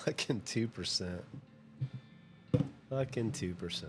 Fucking 2%. Fucking 2%.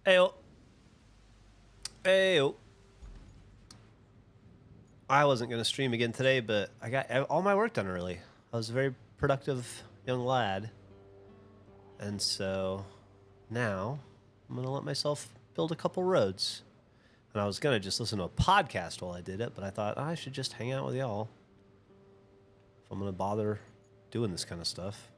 Ayo. Ayo. I wasn't going to stream again today, but I got all my work done early. I was a very productive young lad. And so now I'm going to let myself build a couple roads. And I was going to just listen to a podcast while I did it, but I thought I should just hang out with y'all if I'm going to bother doing this kind of stuff.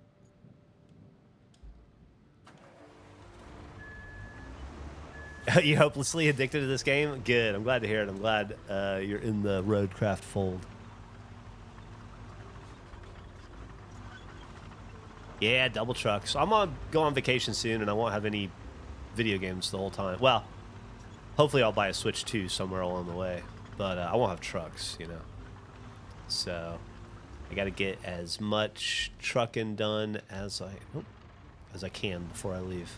You hopelessly addicted to this game? Good. I'm glad to hear it. I'm glad you're in the Roadcraft fold. Yeah, double truck. So I'm going to go on vacation soon, and I won't have any video games the whole time. Well, hopefully I'll buy a Switch 2 somewhere along the way. But I won't have trucks, you know. So I got to get as much trucking done as I can before I leave.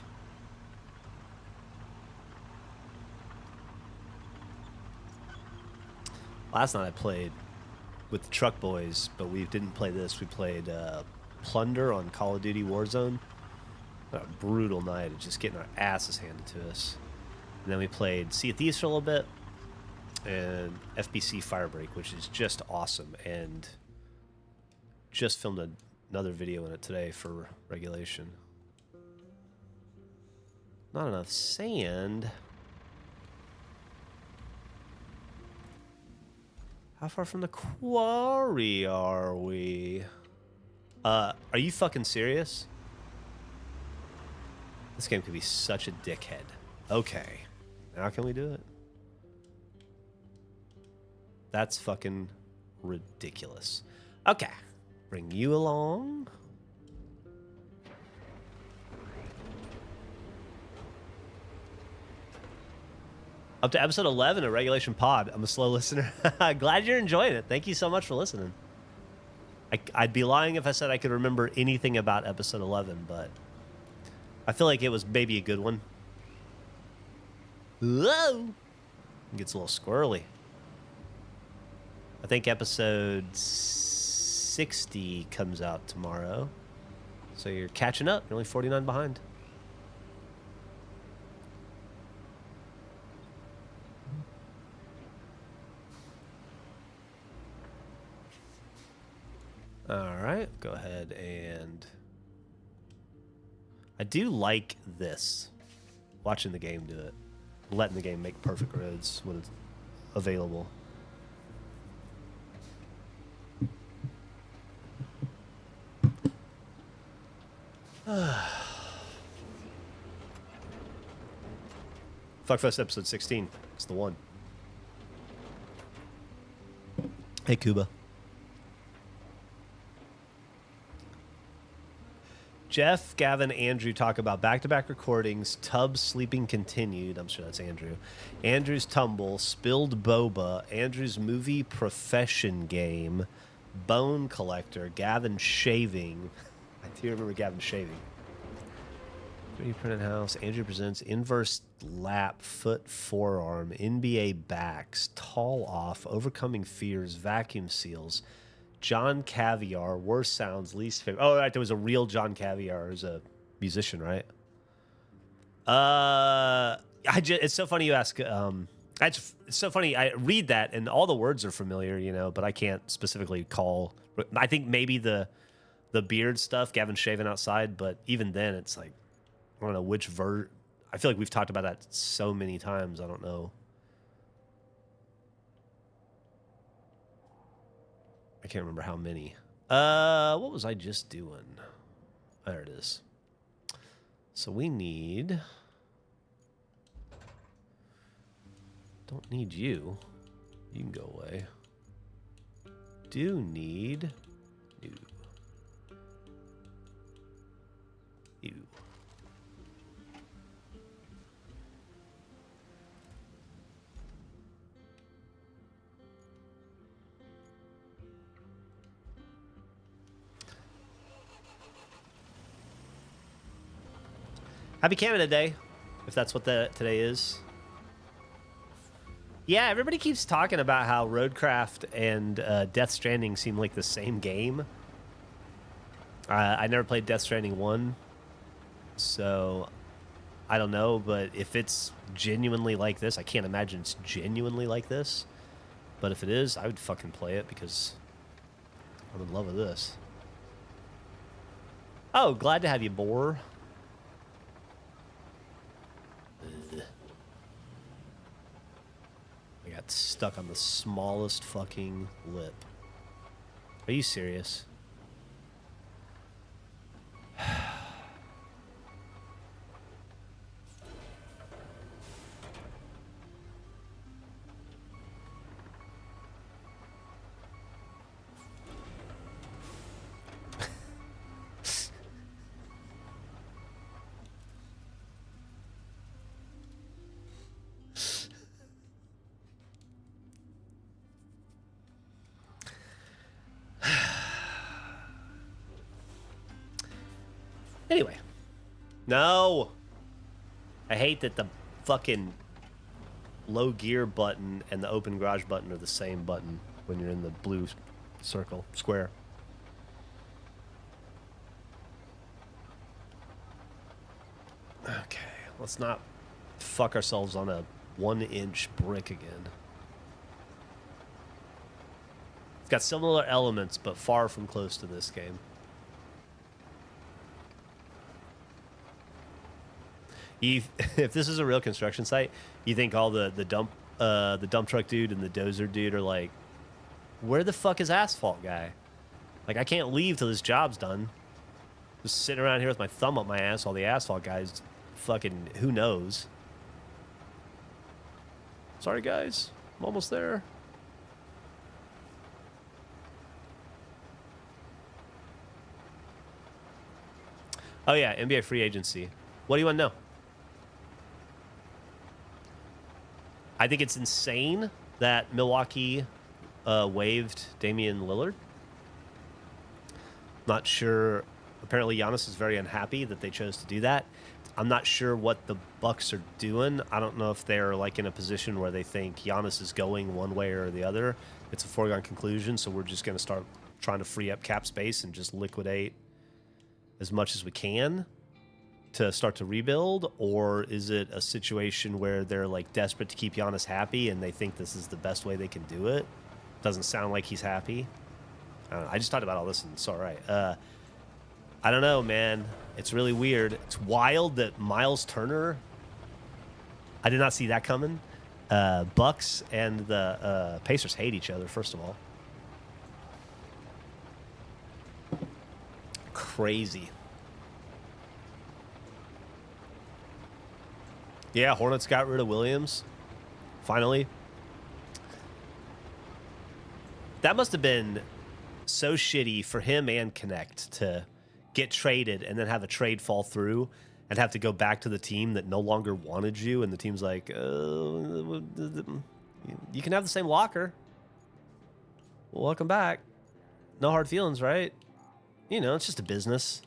Last night I played with the Truck Boys, but we didn't play this. We played Plunder on Call of Duty Warzone. A brutal night of just getting our asses handed to us. And then we played Sea of Thieves for a little bit and FBC Fire Break, which is just awesome. And just filmed another video in it today for regulation. Not enough sand. How far from the quarry are we? Are you fucking serious? This game could be such a dickhead. Okay. Now can we do it? That's fucking ridiculous. Okay. Bring you along. Up to episode 11 of Regulation Pod. I'm a slow listener. Glad you're enjoying it. Thank you so much for listening. I'd be lying if I said I could remember anything about episode 11, but I feel like it was maybe a good one. Whoa! It gets a little squirrely. I think episode 60 comes out tomorrow. So you're catching up. You're only 49 behind. All right, go ahead and... I do like this. Watching the game do it. Letting the game make perfect roads when it's available. Fuckfest episode 16. It's the one. Hey, Kuba. Jeff, Gavin, Andrew talk about back-to-back recordings, Tubbs sleeping continued. I'm sure that's Andrew. Andrew's tumble, spilled boba, Andrew's movie profession game, bone collector, Gavin shaving. I do remember Gavin shaving. 3D printed house. Andrew presents inverse lap, foot, forearm, NBA backs, tall off, overcoming fears, vacuum seals. John Caviar, worst sounds, least favorite. Oh, right, there was a real John Caviar who's a musician, right? It's so funny you ask. It's so funny. I read that and all the words are familiar, you know, but I can't specifically call. I think maybe the beard stuff, Gavin shaving outside, but even then, it's like I don't know which vert. I feel like we've talked about that so many times. I don't know. I can't remember how many. What was I just doing? There it is. So we need Don't need you. You can go away. Do need you. You. Happy Canada Day, if that's what today is. Yeah, everybody keeps talking about how Roadcraft and Death Stranding seem like the same game. I never played Death Stranding 1, so I don't know, but if it's genuinely like this, I can't imagine it's genuinely like this, but if it is, I would fucking play it because I'm in love with this. Oh, glad to have you, Boar. I got stuck on the smallest fucking lip. Are you serious? Anyway. No! I hate that the fucking low gear button and the open garage button are the same button when you're in the blue circle, square. Okay, let's not fuck ourselves on a 1-inch brick again. It's got similar elements, but far from close to this game. If this is a real construction site, you think all the dump truck dude and the dozer dude are like, where the fuck is asphalt guy? Like, I can't leave till this job's done. Just sitting around here with my thumb up my ass while the asphalt guy's fucking who knows. Sorry guys, I'm almost there. Oh yeah, NBA free agency. What do you want to know? I think it's insane that Milwaukee waived Damian Lillard. Not sure. Apparently, Giannis is very unhappy that they chose to do that. I'm not sure what the Bucks are doing. I don't know if they're like in a position where they think Giannis is going one way or the other. It's a foregone conclusion, so we're just going to start trying to free up cap space and just liquidate as much as we can to start to rebuild, or is it a situation where they're like desperate to keep Giannis happy and they think this is the best way they can do it? Doesn't sound like he's happy. I don't know. I just talked about all this and it's all right. I don't know, man. It's really weird. It's wild that Miles Turner, I did not see that coming. Bucks and the Pacers hate each other, first of all. Crazy. Yeah, Hornets got rid of Williams. Finally. That must have been so shitty for him and Connect to get traded and then have a trade fall through and have to go back to the team that no longer wanted you. And the team's like, you can have the same locker. Well, welcome back. No hard feelings, right? You know, it's just a business.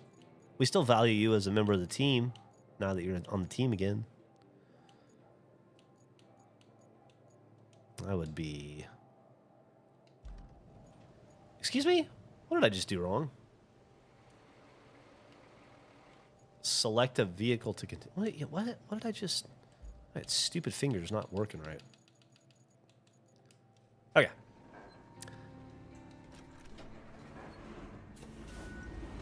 We still value you as a member of the team now that you're on the team again. I would be... Excuse me? What did I just do wrong? Select a vehicle to continue. Wait, what did I just... My stupid finger's not working right. Okay.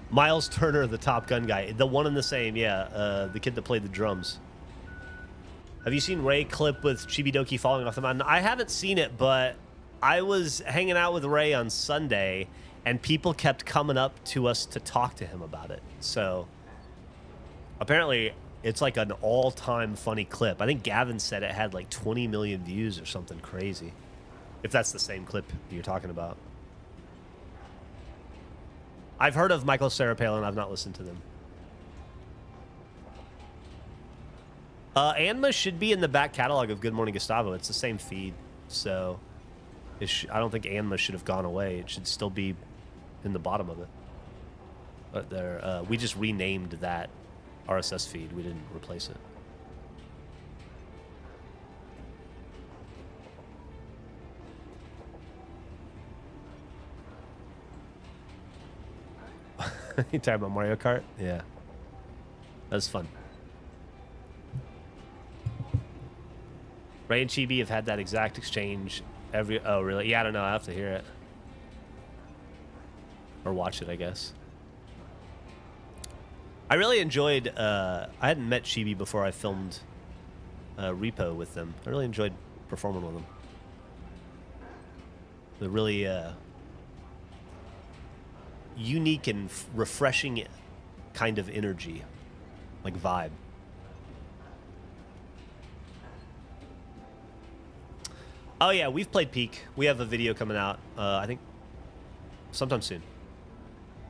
Miles Turner, the Top Gun guy. The one and the same, yeah. The kid that played the drums. Have you seen Ray clip with Chibidoki falling off the mountain? I haven't seen it, but I was hanging out with Ray on Sunday, and people kept coming up to us to talk to him about it. So apparently It's like an all-time funny clip. I think Gavin said it had like 20 million views or something crazy. If that's the same clip you're talking about. I've heard of Michael Sarapalin. I've not listened to them. Anma should be in the back catalog of Good Morning Gustavo. It's the same feed, so I don't think Anma should have gone away. It should still be in the bottom of it. But we just renamed that RSS feed. We didn't replace it. You talking about Mario Kart? Yeah. That was fun. Ray and Chibi have had that exact exchange oh, really? Yeah, I don't know. I have to hear it. Or watch it, I guess. I really enjoyed... I hadn't met Chibi before I filmed Repo with them. I really enjoyed performing with them. They're really unique and refreshing kind of energy. Like vibe. Oh, yeah, we've played Peak. We have a video coming out, I think, sometime soon.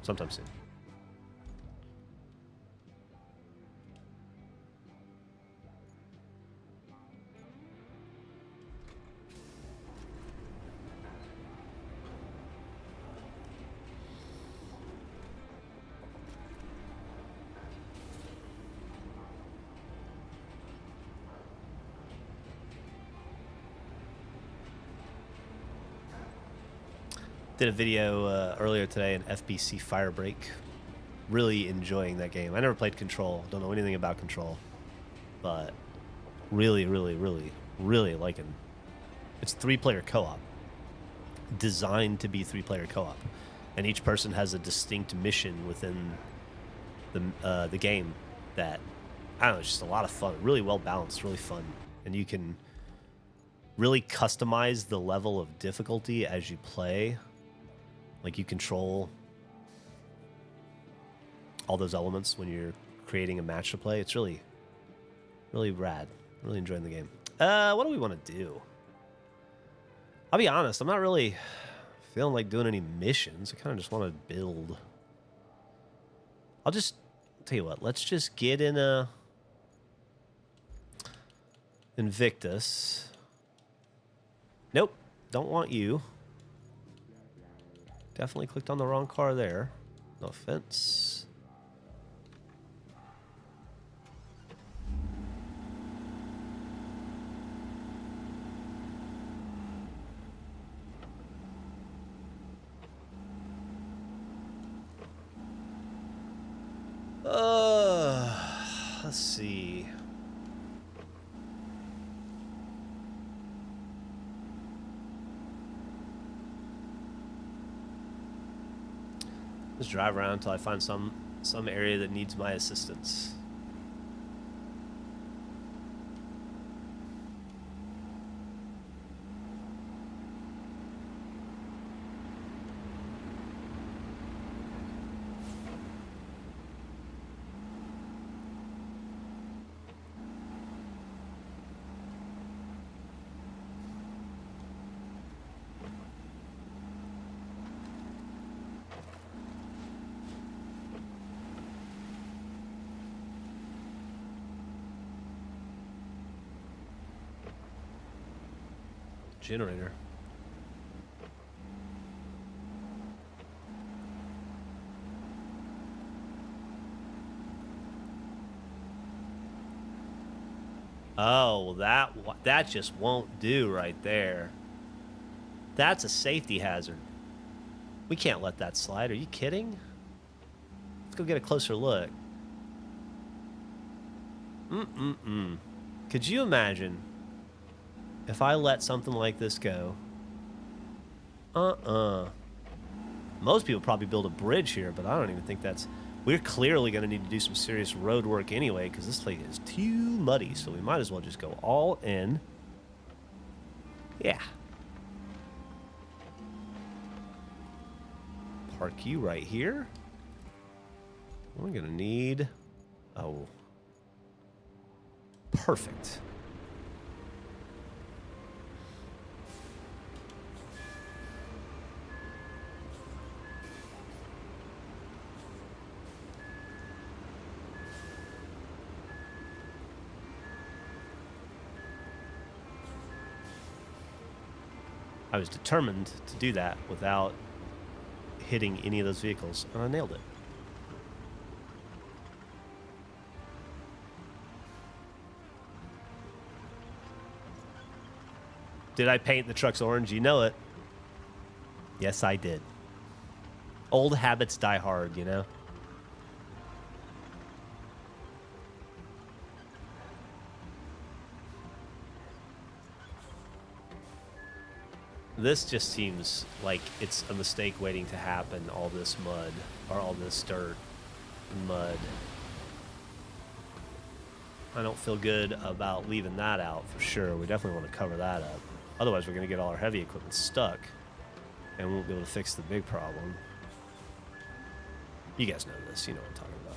Sometime soon. Did a video earlier today in FBC Fire Break. Really enjoying that game. I never played Control. Don't know anything about Control. But really, really, really, really liking. It's 3-player co-op. Designed to be 3-player co-op. And each person has a distinct mission within the game that, I don't know, it's just a lot of fun. Really well balanced, really fun. And you can really customize the level of difficulty as you play. Like, you control all those elements when you're creating a match to play. It's really, really rad. Really enjoying the game. What do we want to do? I'll be honest, I'm not really feeling like doing any missions. I kind of just want to build. I'll tell you what, let's just get in Invictus. Nope, don't want you. Definitely clicked on the wrong car there. No offense. Let's see. Just drive around until I find some area that needs my assistance. Generator. Oh, that just won't do right there. That's a safety hazard. We can't let that slide. Are you kidding? Let's go get a closer look. Could you imagine if I let something like this go? Most people probably build a bridge here, but I don't even think that's... We're clearly going to need to do some serious road work anyway, because this place is too muddy, so we might as well just go all in. Yeah. Park you right here. We're going to need... Oh. Perfect. I was determined to do that without hitting any of those vehicles, and I nailed it. Did I paint the trucks orange? You know it. Yes, I did. Old habits die hard, you know? This just seems like it's a mistake waiting to happen, all this mud, or all this dirt and mud. I don't feel good about leaving that out for sure. We definitely want to cover that up. Otherwise, we're going to get all our heavy equipment stuck, and we won't be able to fix the big problem. You guys know this. You know what I'm talking about.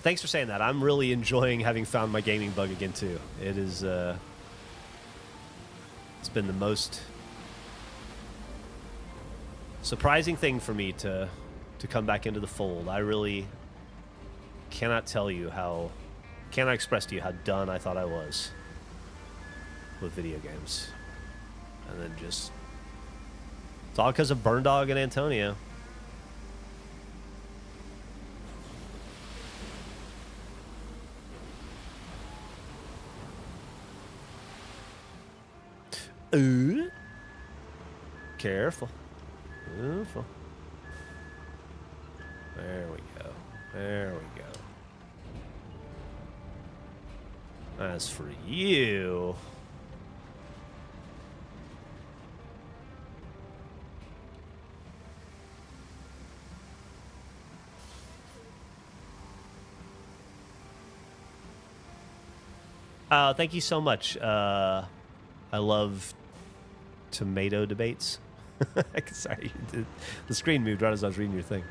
Thanks for saying that. I'm really enjoying having found my gaming bug again, too. It is, it's been the most surprising thing for me to come back into the fold. I really cannot express to you how done I thought I was with video games. And then it's all because of Burn Dog and Antonio. Ooh. Careful. Careful. There we go. There we go. As for you... thank you so much. I love tomato debates. Sorry, the screen moved right as I was reading your thing.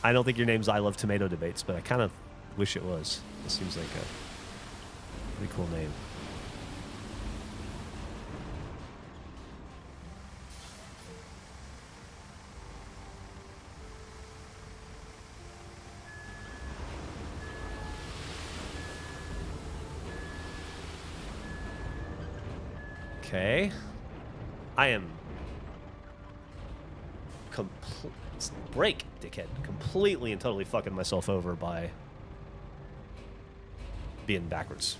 I don't think your name's I Love Tomato Debates, but I kind of wish it was. It seems like a pretty cool name. Okay. I am break, dickhead. Completely and totally fucking myself over by being backwards.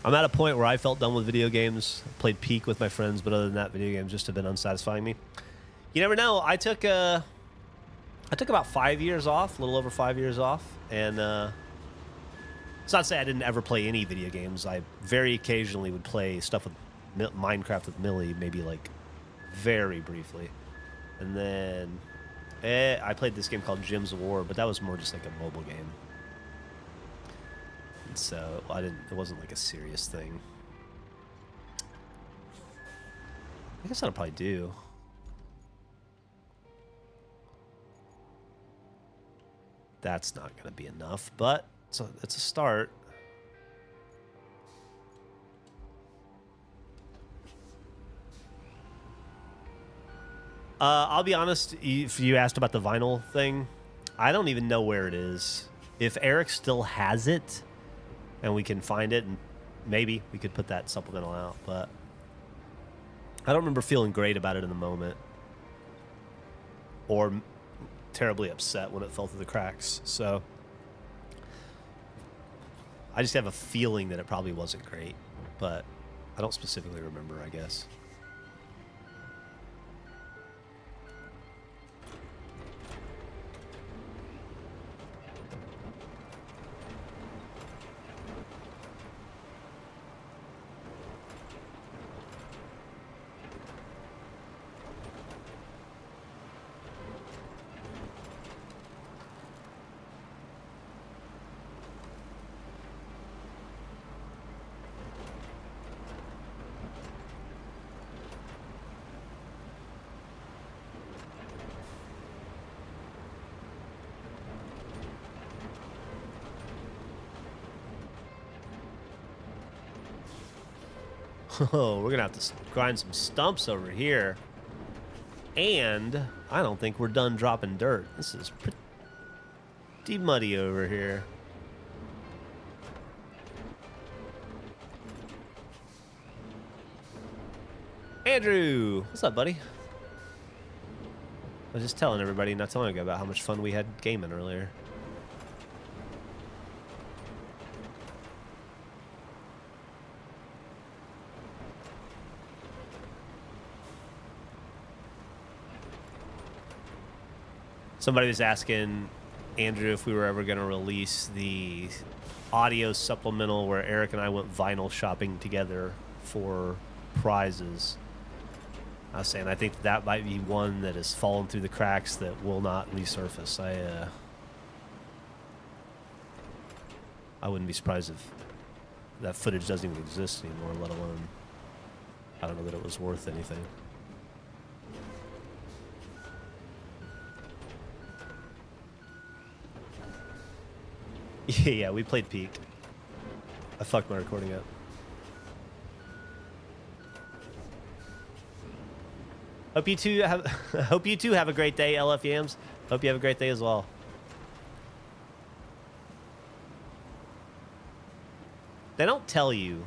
I'm at a point where I felt done with video games. Played Peak with my friends, but other than that, video games just have been unsatisfying me. You never know. I took about 5 years off, a little over 5 years off, and it's not to say I didn't ever play any video games. I very occasionally would play stuff with Minecraft with Millie, maybe like very briefly. And then I played this game called Gems of War, but that was more just like a mobile game. And so it wasn't like a serious thing. I guess I'll probably do. That's not going to be enough, but it's a start. I'll be honest, if you asked about the vinyl thing, I don't even know where it is. If Eric still has it and we can find it, and maybe we could put that supplemental out, but I don't remember feeling great about it in the moment or terribly upset when it fell through the cracks. So I just have a feeling that it probably wasn't great, but I don't specifically remember, I guess. Oh, we're gonna have to grind some stumps over here. And I don't think we're done dropping dirt. This is pretty muddy over here. Andrew, what's up, buddy? I was just telling everybody not so long ago about how much fun we had gaming earlier. Somebody was asking Andrew if we were ever going to release the audio supplemental where Eric and I went vinyl shopping together for prizes. I was saying I think that might be one that has fallen through the cracks that will not resurface. I wouldn't be surprised if that footage doesn't even exist anymore, let alone I don't know that it was worth anything. Yeah, we played Peak. I fucked my recording up. Hope you two have a great day, LF Yams. Hope you have a great day as well. They don't tell you.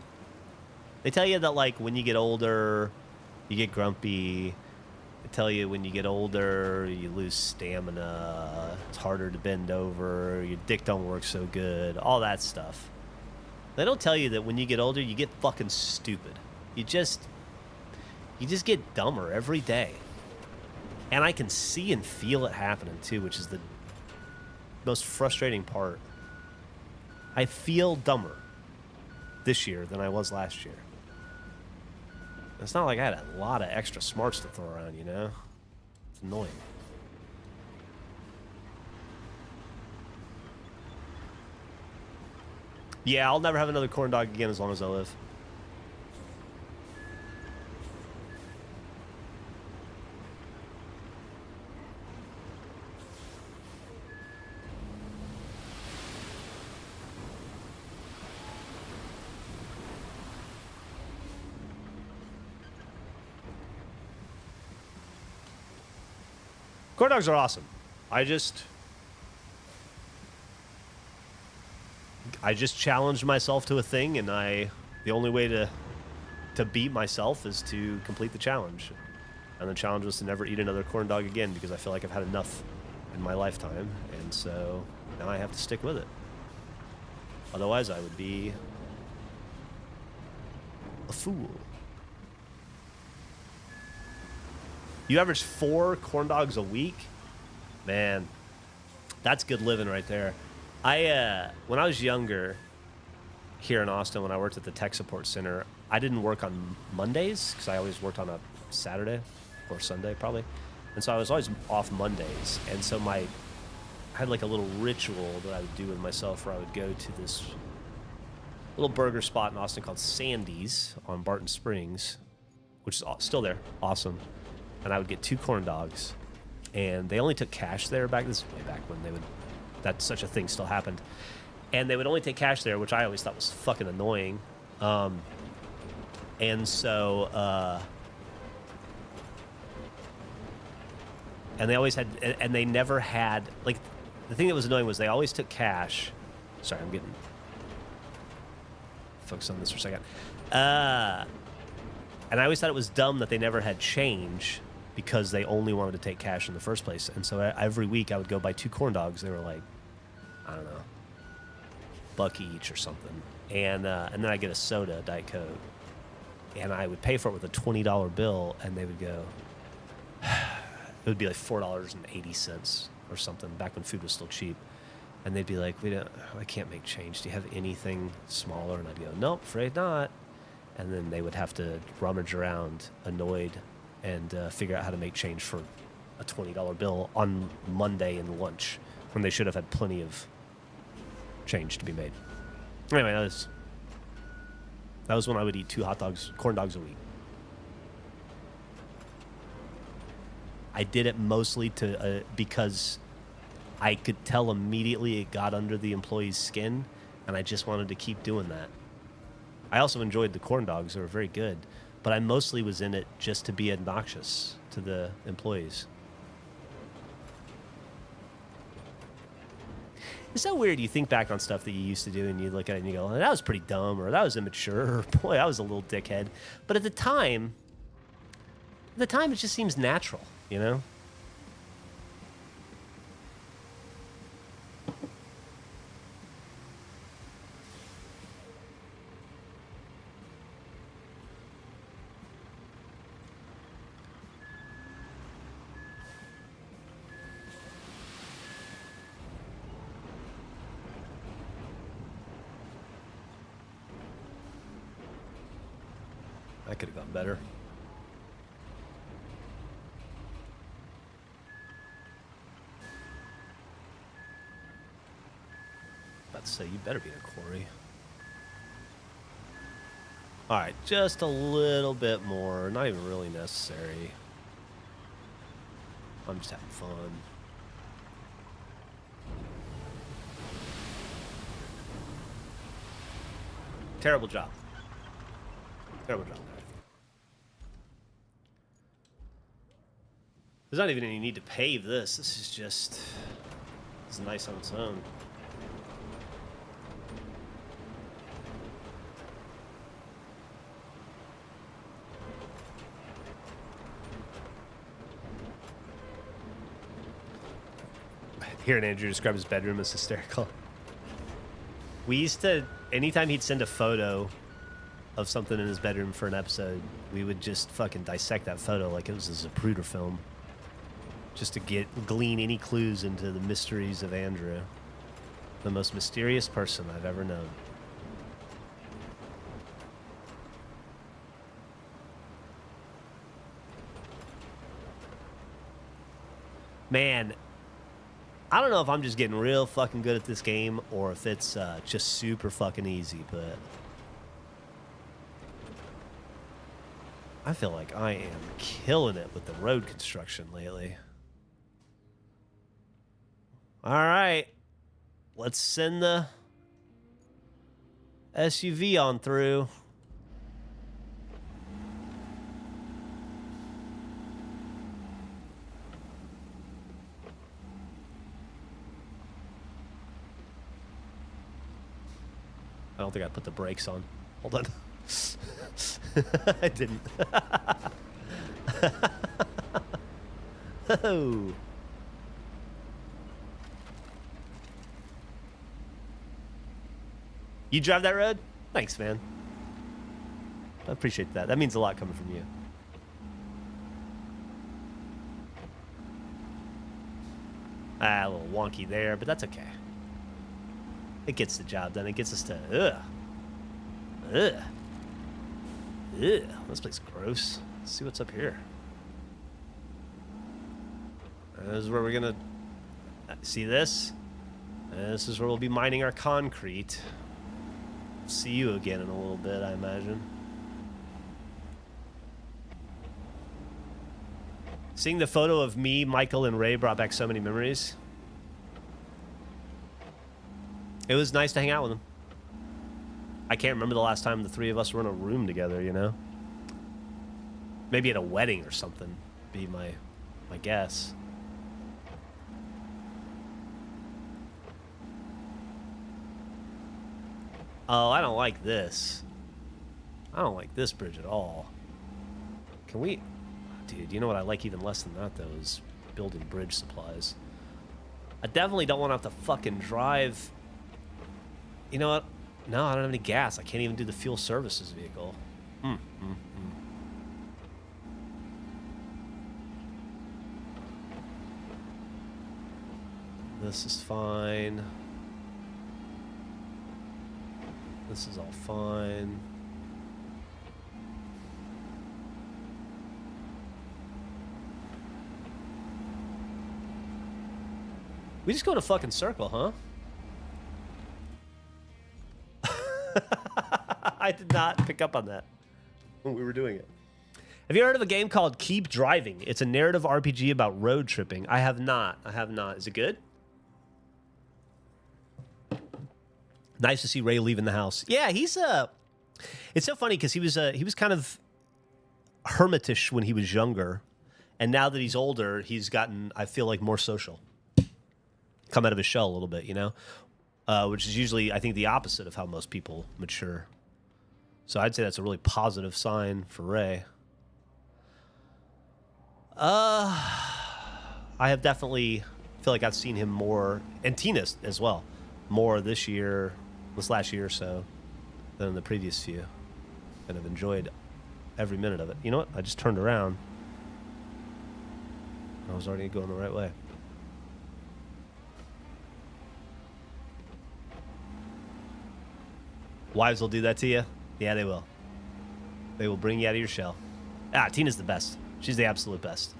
They tell you that like when you get older, you get grumpy. They tell you when you get older, you lose stamina. It's harder to bend over. Your dick don't work so good. All that stuff. They don't tell you that when you get older, you get fucking stupid. You just get dumber every day. And I can see and feel it happening too, which is the most frustrating part. I feel dumber this year than I was last year. It's not like I had a lot of extra smarts to throw around, you know? It's annoying. Yeah, I'll never have another corn dog again as long as I live. Corn dogs are awesome. I just challenged myself to a thing, and the only way to beat myself is to complete the challenge. And the challenge was to never eat another corn dog again because I feel like I've had enough in my lifetime, and so now I have to stick with it. Otherwise, I would be a fool. You average 4 corn dogs a week? Man, that's good living right there. When I was younger here in Austin, when I worked at the tech support center, I didn't work on Mondays because I always worked on a Saturday or Sunday probably. And so I was always off Mondays. And so I had like a little ritual that I would do with myself where I would go to this little burger spot in Austin called Sandy's on Barton Springs, which is still there. Awesome. And I would get 2 corn dogs, and they only took cash there this is way back when that such a thing still happened. And they would only take cash there, which I always thought was fucking annoying. And so, and they always had, and they never had, like, the thing that was annoying was they always took cash. Sorry, I'm getting focused on this for a second. And I always thought it was dumb that they never had change because they only wanted to take cash in the first place. And so every week I would go buy 2 corn dogs. They were like, I don't know, $1 each or something. And then I get a soda, Diet Coke. And I would pay for it with a $20 bill, and they would go, it would be like $4.80 or something, back when food was still cheap. And they'd be like, I can't make change. Do you have anything smaller? And I'd go, nope, afraid not. And then they would have to rummage around, annoyed, and figure out how to make change for a $20 bill on Monday and lunch, when they should have had plenty of change to be made. Anyway, that was when I would eat 2 corn dogs a week. I did it mostly because I could tell immediately it got under the employee's skin, and I just wanted to keep doing that. I also enjoyed the corn dogs. They were very good. But I mostly was in it just to be obnoxious to the employees. It's so weird. You think back on stuff that you used to do and you look at it and you go, oh, that was pretty dumb, or that was immature, or boy, I was a little dickhead. But at the time it just seems natural, you know? I could have gone better. About to say, you better be in a quarry. All right, just a little bit more. Not even really necessary. I'm just having fun. Terrible job. Terrible job there. There's not even any need to pave this. This is just... It's nice on its own. Hearing Andrew describe his bedroom as hysterical. We used to, anytime he'd send a photo of something in his bedroom for an episode, we would just fucking dissect that photo like it was a Zapruder film. Just to glean any clues into the mysteries of Andrew. The most mysterious person I've ever known. Man, I don't know if I'm just getting real fucking good at this game or if it's just super fucking easy, but I feel like I am killing it with the road construction lately. All right, let's send the SUV on through. I don't think I put the brakes on. Hold on. I didn't. Oh. You drive that road? Thanks, man. I appreciate that. That means a lot coming from you. Ah, a little wonky there, but that's okay. It gets the job done. It gets us to... Ugh. This place is gross. Let's see what's up here. This is where we're gonna... See this? This is where we'll be mining our concrete. See you again in a little bit, I imagine. Seeing the photo of me, Michael, and Ray brought back so many memories. It was nice to hang out with them. I can't remember the last time the three of us were in a room together, you know? Maybe at a wedding or something, be my guess. Oh, I don't like this. I don't like this bridge at all. Can we... Dude, you know what I like even less than that, though, is building bridge supplies. I definitely don't want to have to fucking drive... You know what? No, I don't have any gas. I can't even do the fuel services vehicle. This is fine. This is all fine. We just go in a fucking circle, huh? I did not pick up on that when we were doing it. Have you heard of a game called Keep Driving? It's a narrative RPG about road tripping. I have not. I have not. Is it good? Nice to see Ray leaving the house. Yeah, he's It's so funny because he was kind of hermitish when he was younger, and now that he's older, he's gotten, I feel like, more social. Come out of his shell a little bit, you know, which is usually, I think, the opposite of how most people mature. So I'd say that's a really positive sign for Ray. I have definitely feel like I've seen him more, and Tina as well, more this last year or so, than in the previous few, and I've enjoyed every minute of it. You know what? I just turned around. I was already going the right way. Wives will do that to you? Yeah, they will. They will bring you out of your shell. Tina's the best. She's the absolute best.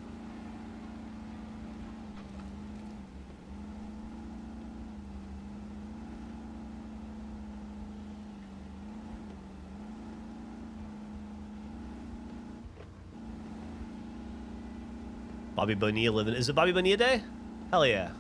Bobby Bonilla living. Is it Bobby Bonilla Day? Hell yeah.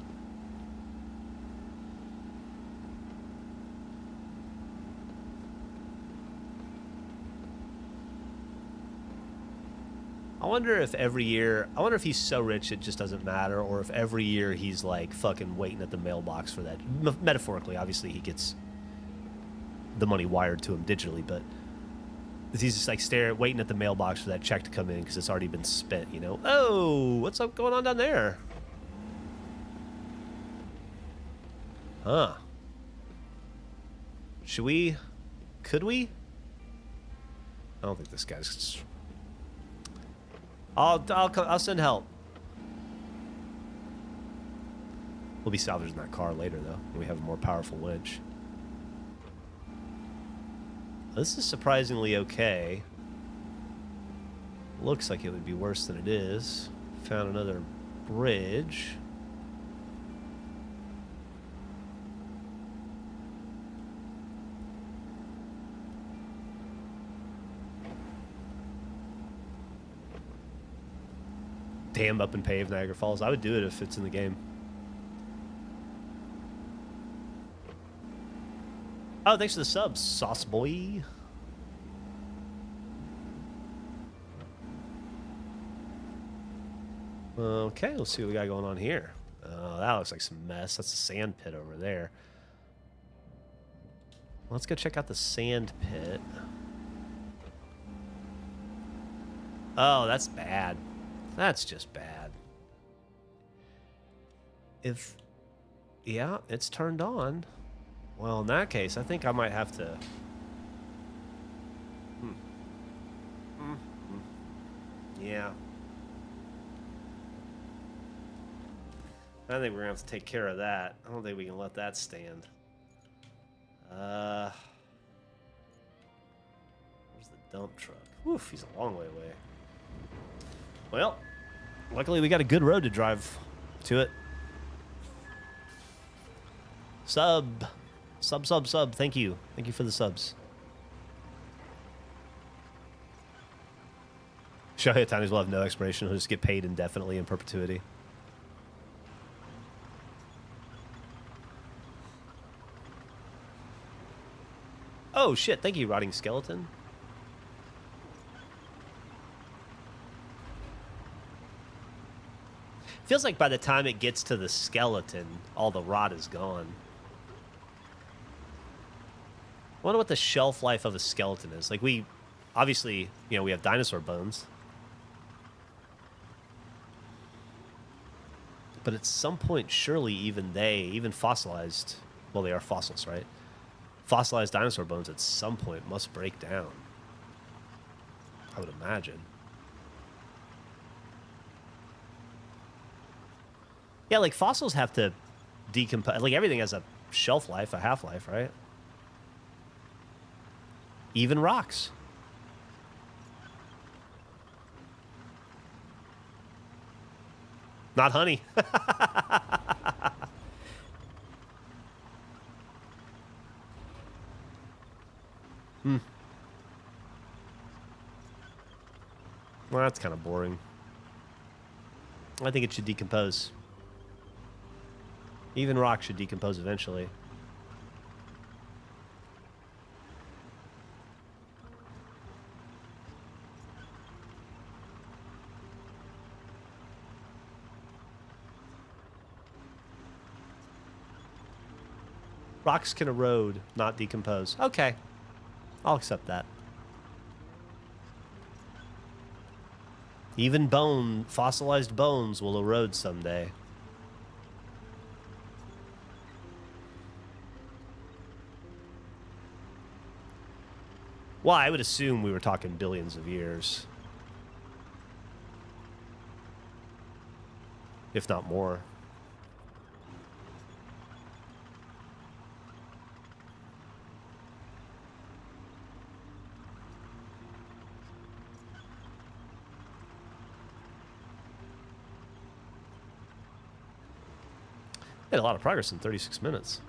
I wonder if every year, I wonder if he's so rich it just doesn't matter, or if every year he's like fucking waiting at the mailbox for that. Metaphorically, obviously, he gets the money wired to him digitally, but he's just like waiting at the mailbox for that check to come in because it's already been spent, you know? Oh, what's up going on down there? Huh. Could we? I don't think this guy's... I'll send help. We'll be salvaging that car later, though, when we have a more powerful winch. This is surprisingly okay. Looks like it would be worse than it is. Found another bridge. Damn up and paved Niagara Falls. I would do it if it's in the game. Oh, thanks for the subs, Sauce Boy. Okay, let's see what we got going on here. Oh, that looks like some mess. That's a sand pit over there. Let's go check out the sand pit. Oh, that's bad. That's just bad. Yeah, it's turned on. Well, in that case, I think I might have to... Yeah. I think we're going to have to take care of that. I don't think we can let that stand. Where's the dump truck? Woof, he's a long way away. Well, luckily we got a good road to drive to it. Sub. Thank you. Thank you for the subs. Shohei Ohtani's will have no expiration. He'll just get paid indefinitely in perpetuity. Oh, shit. Thank you, Rotting Skeleton. Feels like by the time it gets to the skeleton, all the rot is gone. I wonder what the shelf life of a skeleton is. Like, we, obviously, you know, we have dinosaur bones. But at some point, surely even fossilized, well, they are fossils, right? Fossilized dinosaur bones at some point must break down. I would imagine. Yeah, like fossils have to decompose. Like everything has a shelf life, a half-life, right? Even rocks. Not honey. Well, that's kind of boring. I think it should decompose. Even rock should decompose eventually. Rocks can erode, not decompose. Okay. I'll accept that. Even fossilized bones will erode someday. Well, I would assume we were talking billions of years. If not more. Made a lot of progress in 36 minutes.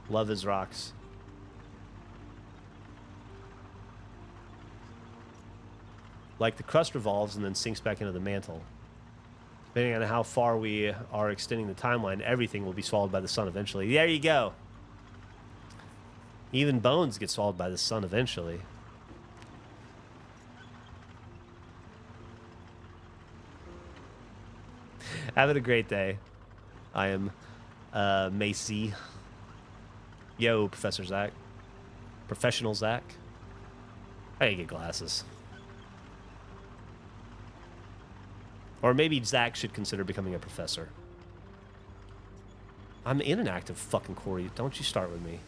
Love his rocks. Like the crust revolves and then sinks back into the mantle. Depending on how far we are extending the timeline, everything will be swallowed by the sun eventually. There you go. Even bones get swallowed by the sun eventually. Having a great day. I am Macy. Yo, Professor Zach. Professional Zach. I gotta get glasses. Or maybe Zach should consider becoming a professor. I'm in an active fucking Corey. Don't you start with me.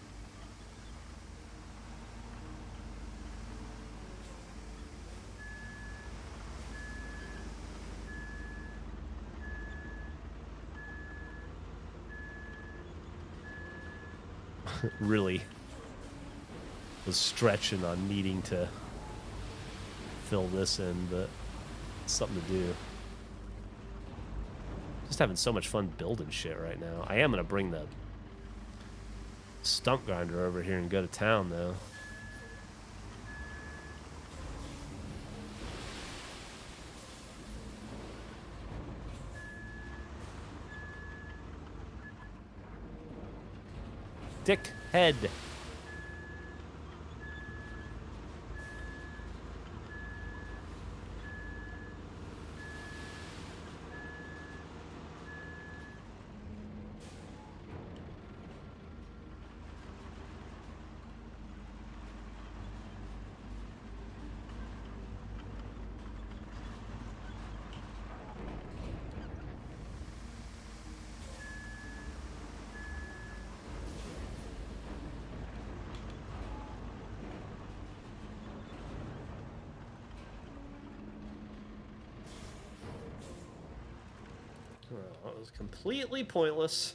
Really was stretching on needing to fill this in, but it's something to do. Just having so much fun building shit right now. I am going to bring the stump grinder over here and go to town, though. Dickhead. That was completely pointless.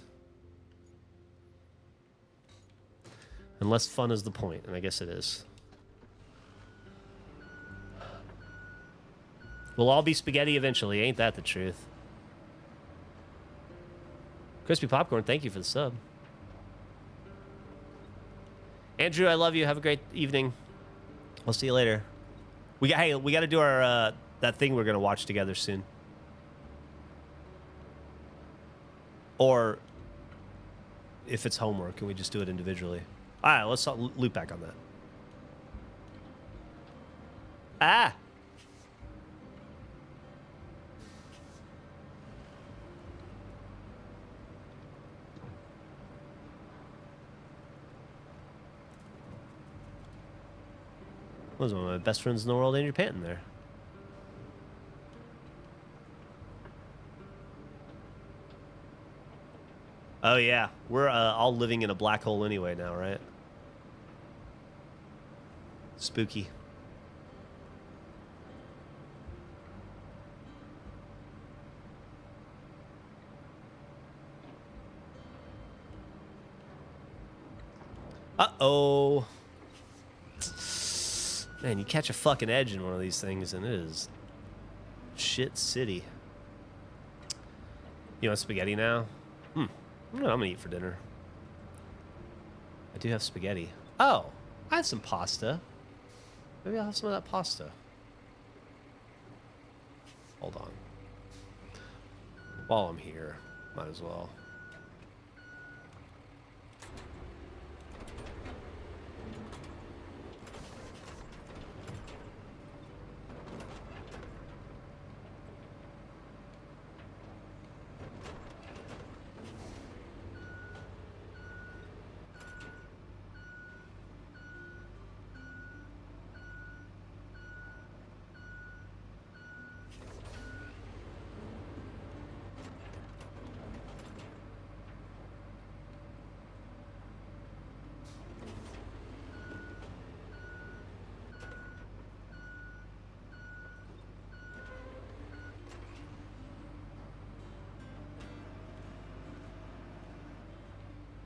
Unless fun is the point, and I guess it is. We'll all be spaghetti eventually, ain't that the truth? Crispy Popcorn, thank you for the sub. Andrew, I love you. Have a great evening. I'll see you later. We got to do our that thing we're gonna watch together soon. Or if it's homework, can we just do it individually? All right, let's loop back on that. Ah! Was one of my best friends in the world, Andrew Panton, there. Oh, yeah. We're all living in a black hole anyway now, right? Spooky. Uh-oh. Man, you catch a fucking edge in one of these things, and it is shit city. You want spaghetti now? I'm gonna eat for dinner. I do have spaghetti. Oh, I have some pasta. Maybe I'll have some of that pasta. Hold on. While I'm here, might as well.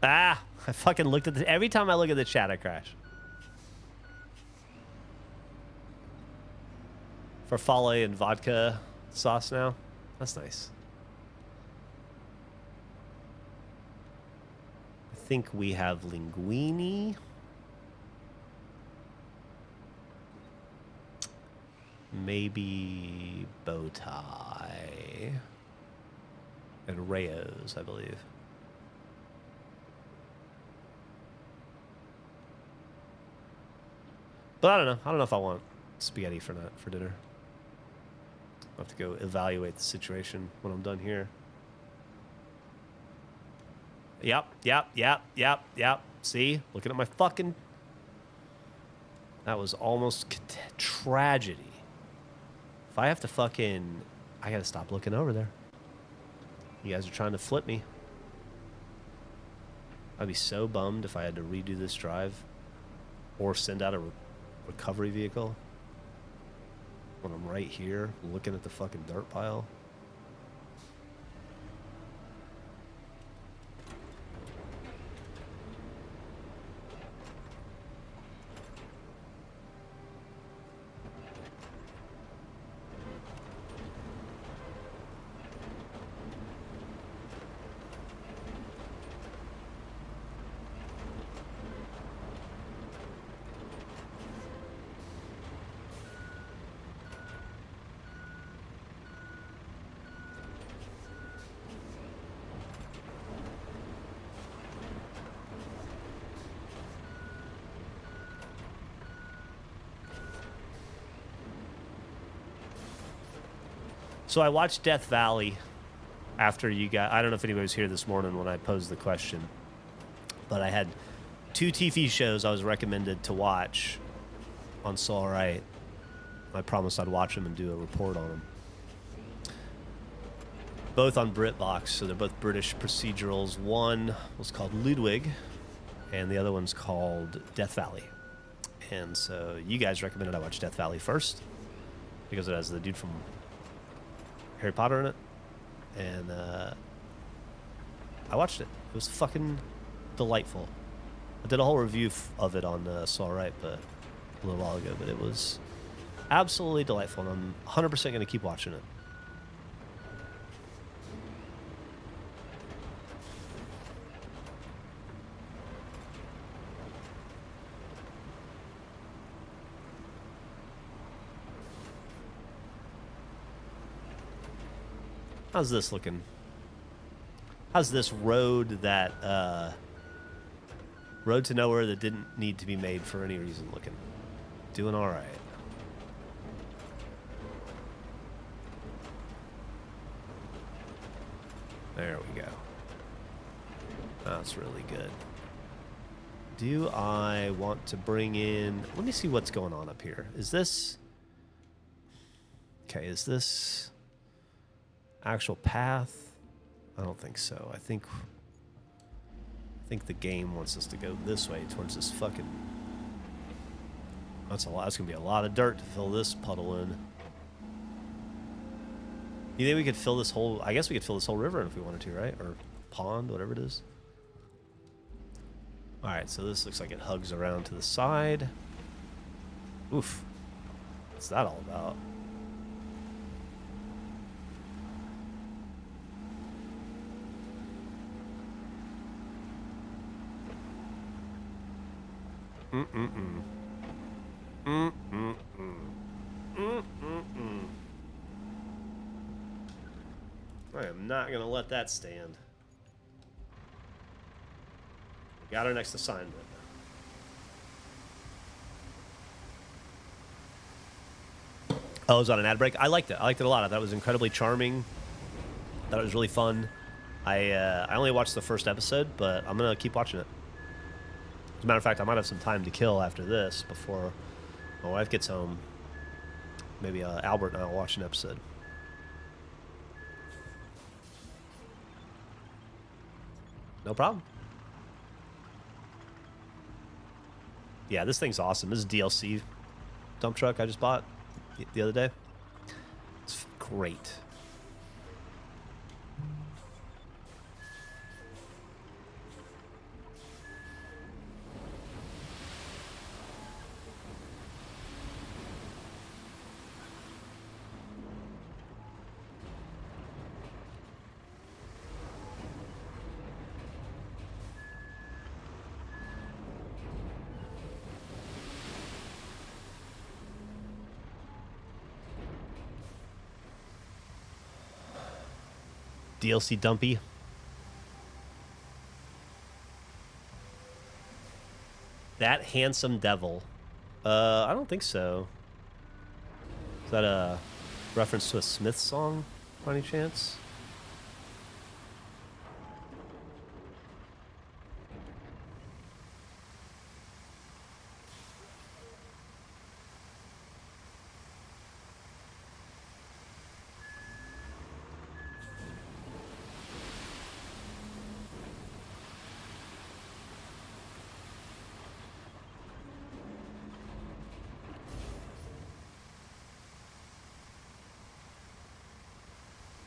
Ah, I fucking looked at the... Every time I look at the chat, I crash. Farfalle and vodka sauce now. That's nice. I think we have linguine. Maybe bow tie. And Rayo's, I believe. But I don't know. I don't know if I want spaghetti for dinner. I'll have to go evaluate the situation when I'm done here. Yep. See? Looking at my fucking... That was almost tragedy. If I have to fucking... I gotta stop looking over there. You guys are trying to flip me. I'd be so bummed if I had to redo this drive or send out a recovery vehicle when I'm right here looking at the fucking dirt pile. So I watched Death Valley after you got... I don't know if anybody was here this morning when I posed the question, but I had 2 TV shows I was recommended to watch on So Alright. I promised I'd watch them and do a report on them. Both on BritBox, so they're both British procedurals. One was called Ludwig, and the other one's called Death Valley. And so you guys recommended I watch Death Valley first because it has the dude from Harry Potter in it, and I watched it. It was fucking delightful. I did a whole review of it on So Alright, but a little while ago, but it was absolutely delightful, and I'm 100% going to keep watching it. How's this looking? How's this road that, road to nowhere that didn't need to be made for any reason looking? Doing all right. There we go. That's really good. Do I want to bring in... Let me see what's going on up here. Is this... Okay, is this... actual path? I don't think so. I think the game wants us to go this way towards this fucking... That's a lot. That's gonna be a lot of dirt to fill this puddle in. You think we could fill this whole... I guess we could fill this whole river if we wanted to, right? Or pond, whatever it is. Alright, so this looks like it hugs around to the side. Oof. What's that all about? I am not going to let that stand. We got our next assignment. Oh, it was on an ad break? I liked it. I liked it a lot. I thought it was incredibly charming. I thought it was really fun. I only watched the first episode, but I'm going to keep watching it. As a matter of fact, I might have some time to kill after this before my wife gets home. Maybe Albert and I will watch an episode. No problem. Yeah, this thing's awesome. This is DLC dump truck I just bought the other day. It's great. DLC dumpy. That handsome devil. I don't think so. Is that a reference to a Smith song, by any chance?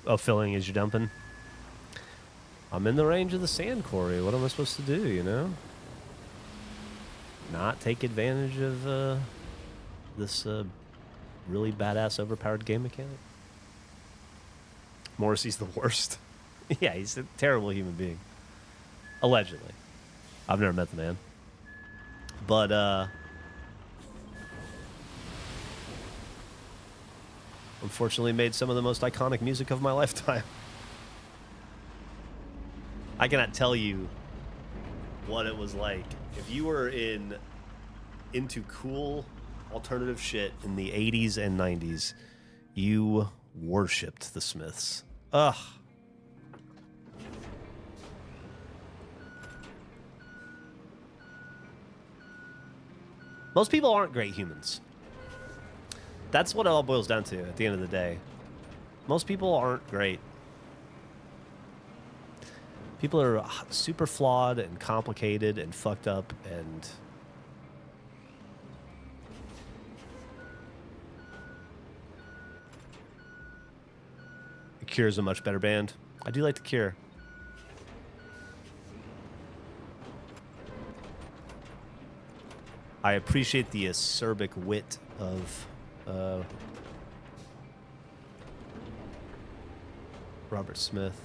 Oh, filling as you're dumping. I'm in the range of the sand quarry. What am I supposed to do, you know? Not take advantage of this really badass overpowered game mechanic? Morrissey's the worst. Yeah, he's a terrible human being. Allegedly. I've never met the man. But, unfortunately made some of the most iconic music of my lifetime. I cannot tell you what it was like. If you were into cool alternative shit in the 80s and 90s, you worshipped the Smiths. Ugh. Most people aren't great humans. That's what it all boils down to at the end of the day. Most people aren't great. People are super flawed and complicated and fucked up, and The Cure's a much better band. I do like The Cure. I appreciate the acerbic wit of Robert Smith.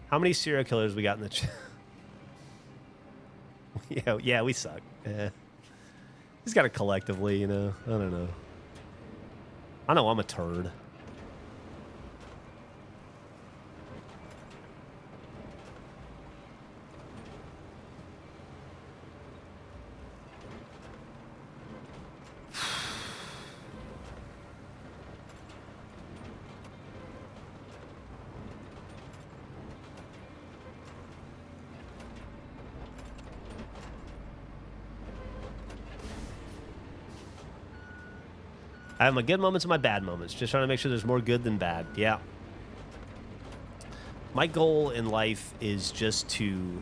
How many serial killers we got in the chat? yeah, we suck. Yeah. He's got it collectively, you know. I don't know. I know I'm a turd. I have my good moments and my bad moments. Just trying to make sure there's more good than bad. Yeah. My goal in life is just to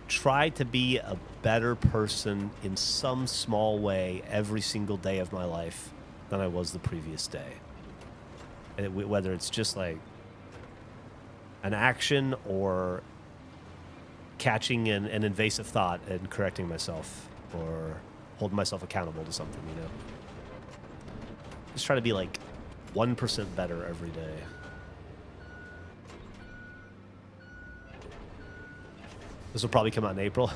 try to be a better person in some small way every single day of my life than I was the previous day. Whether it's just like an action or catching an invasive thought and correcting myself or holding myself accountable to something, you know. Just try to be like 1% better every day. This will probably come out in April.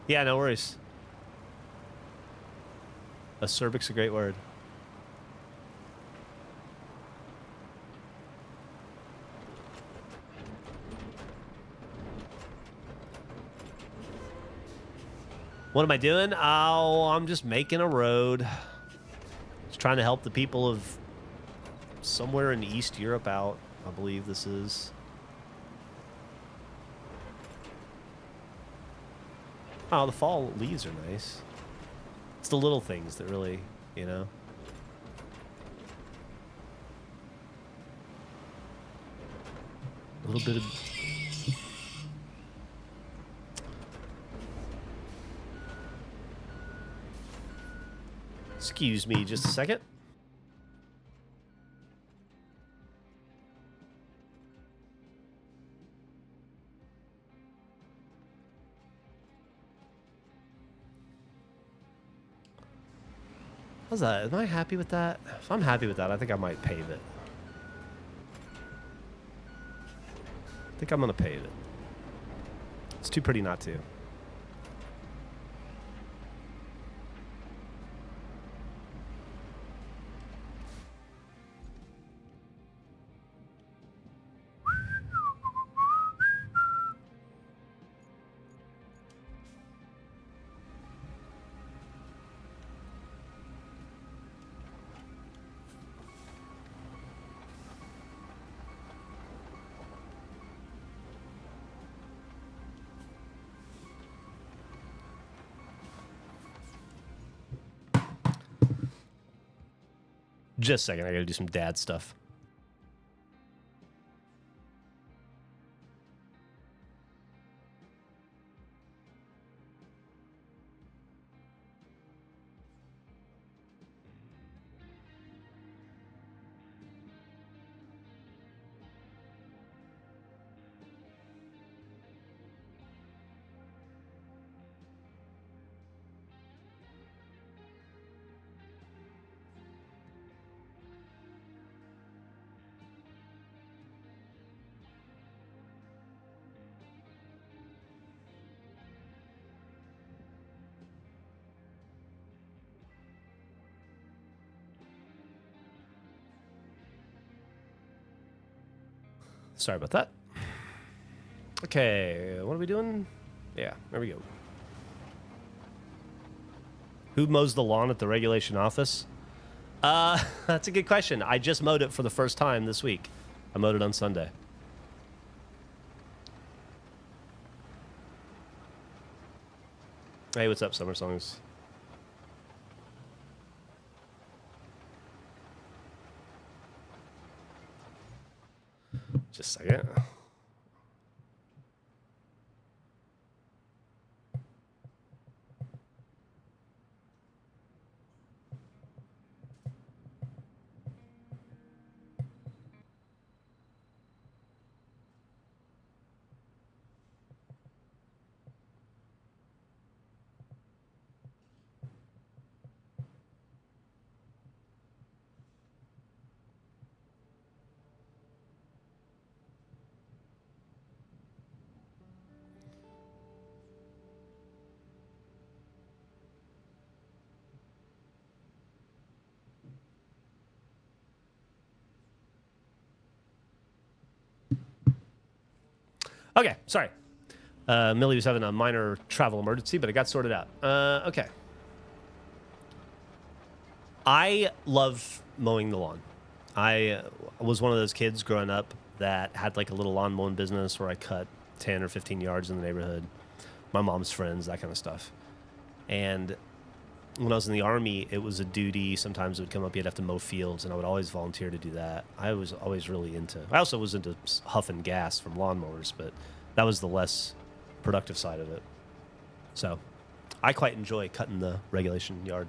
Yeah, no worries. Acerbic's a great word. What am I doing? Oh, I'm just making a road. Just trying to help the people of somewhere in East Europe out, I believe this is. Oh, the fall leaves are nice. It's the little things that really, you know. A little bit of... Excuse me just a second. How's that? Am I happy with that? If I'm happy with that, I think I might pave it. I think I'm going to pave it. It's too pretty not to. Just a second, I gotta do some dad stuff. Sorry about that. Okay, what are we doing? Yeah, there we go. Who mows the lawn at the regulation office? That's a good question. I just mowed it for the first time this week. I mowed it on Sunday. Hey, what's up, Summer Songs? Just a second. Okay, sorry. Millie was having a minor travel emergency, but it got sorted out. Okay. I love mowing the lawn. I was one of those kids growing up that had like a little lawn mowing business where I cut 10 or 15 yards in the neighborhood. My mom's friends, that kind of stuff. And when I was in the Army, it was a duty. Sometimes it would come up, you'd have to mow fields, and I would always volunteer to do that. I was always really into... I also was into huffing gas from lawnmowers, but that was the less productive side of it. So I quite enjoy cutting the regulation yard.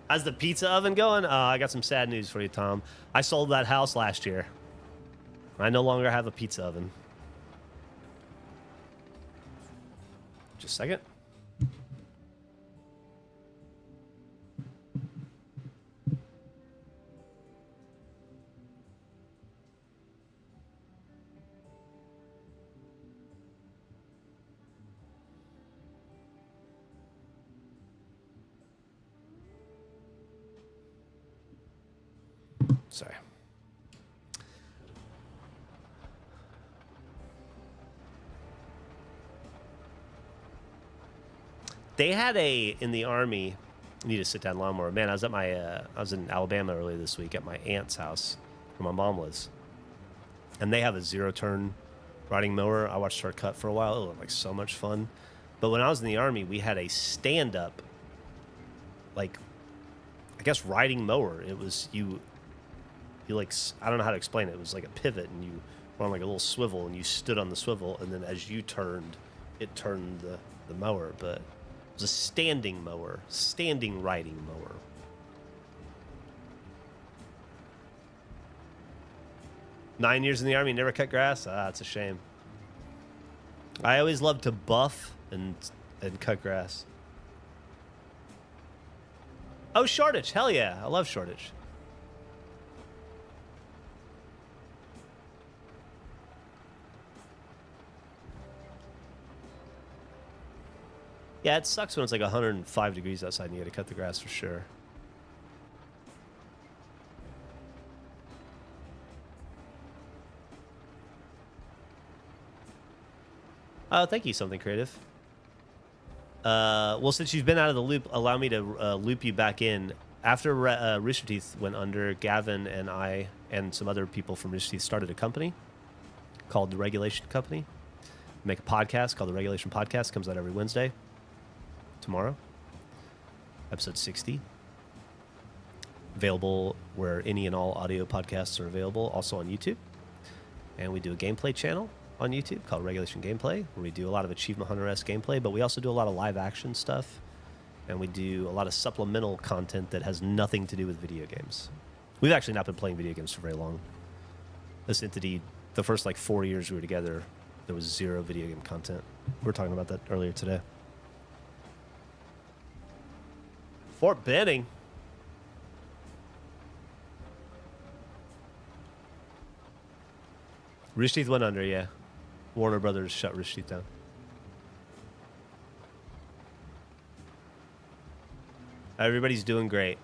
How's the pizza oven going? I got some sad news for you, Tom. I sold that house last year. I no longer have a pizza oven. Just a second. Sorry. They had in the Army, I need to sit down lawnmower. Man, I was at I was in Alabama earlier this week at my aunt's house where my mom lives. And they have a zero-turn riding mower. I watched her cut for a while. It looked like so much fun. But when I was in the Army, we had a stand-up like, I guess riding mower. It was you like, I don't know how to explain it. It was like a pivot, and you were on like a little swivel, and you stood on the swivel, and then as you turned, it turned the mower. But it was a standing mower, standing riding mower. Nine years in the Army, never cut grass? Ah, it's a shame. I always loved to buff and cut grass. Oh, Shoreditch. Hell yeah. I love Shoreditch. Yeah, it sucks when it's like 105 degrees outside and you got to cut the grass for sure. Oh, thank you, Something Creative. Well, since you've been out of the loop, allow me to loop you back in. After Rooster Teeth went under, Gavin and I and some other people from Rooster Teeth started a company called The Regulation Company. We make a podcast called The Regulation Podcast. Comes out every Wednesday. Tomorrow. Episode 60. Available where any and all audio podcasts are available. Also on YouTube. And we do a gameplay channel on YouTube called Regulation Gameplay, where we do a lot of Achievement Hunter-esque gameplay, but we also do a lot of live action stuff, and we do a lot of supplemental content that has nothing to do with video games. We've actually not been playing video games for very long. This entity, the first like 4 years we were together, there was zero video game content. We were talking about that earlier today. Fort Benning. Rooster Teeth went under, yeah. Warner Brothers shut Rooster Teeth down. Everybody's doing great.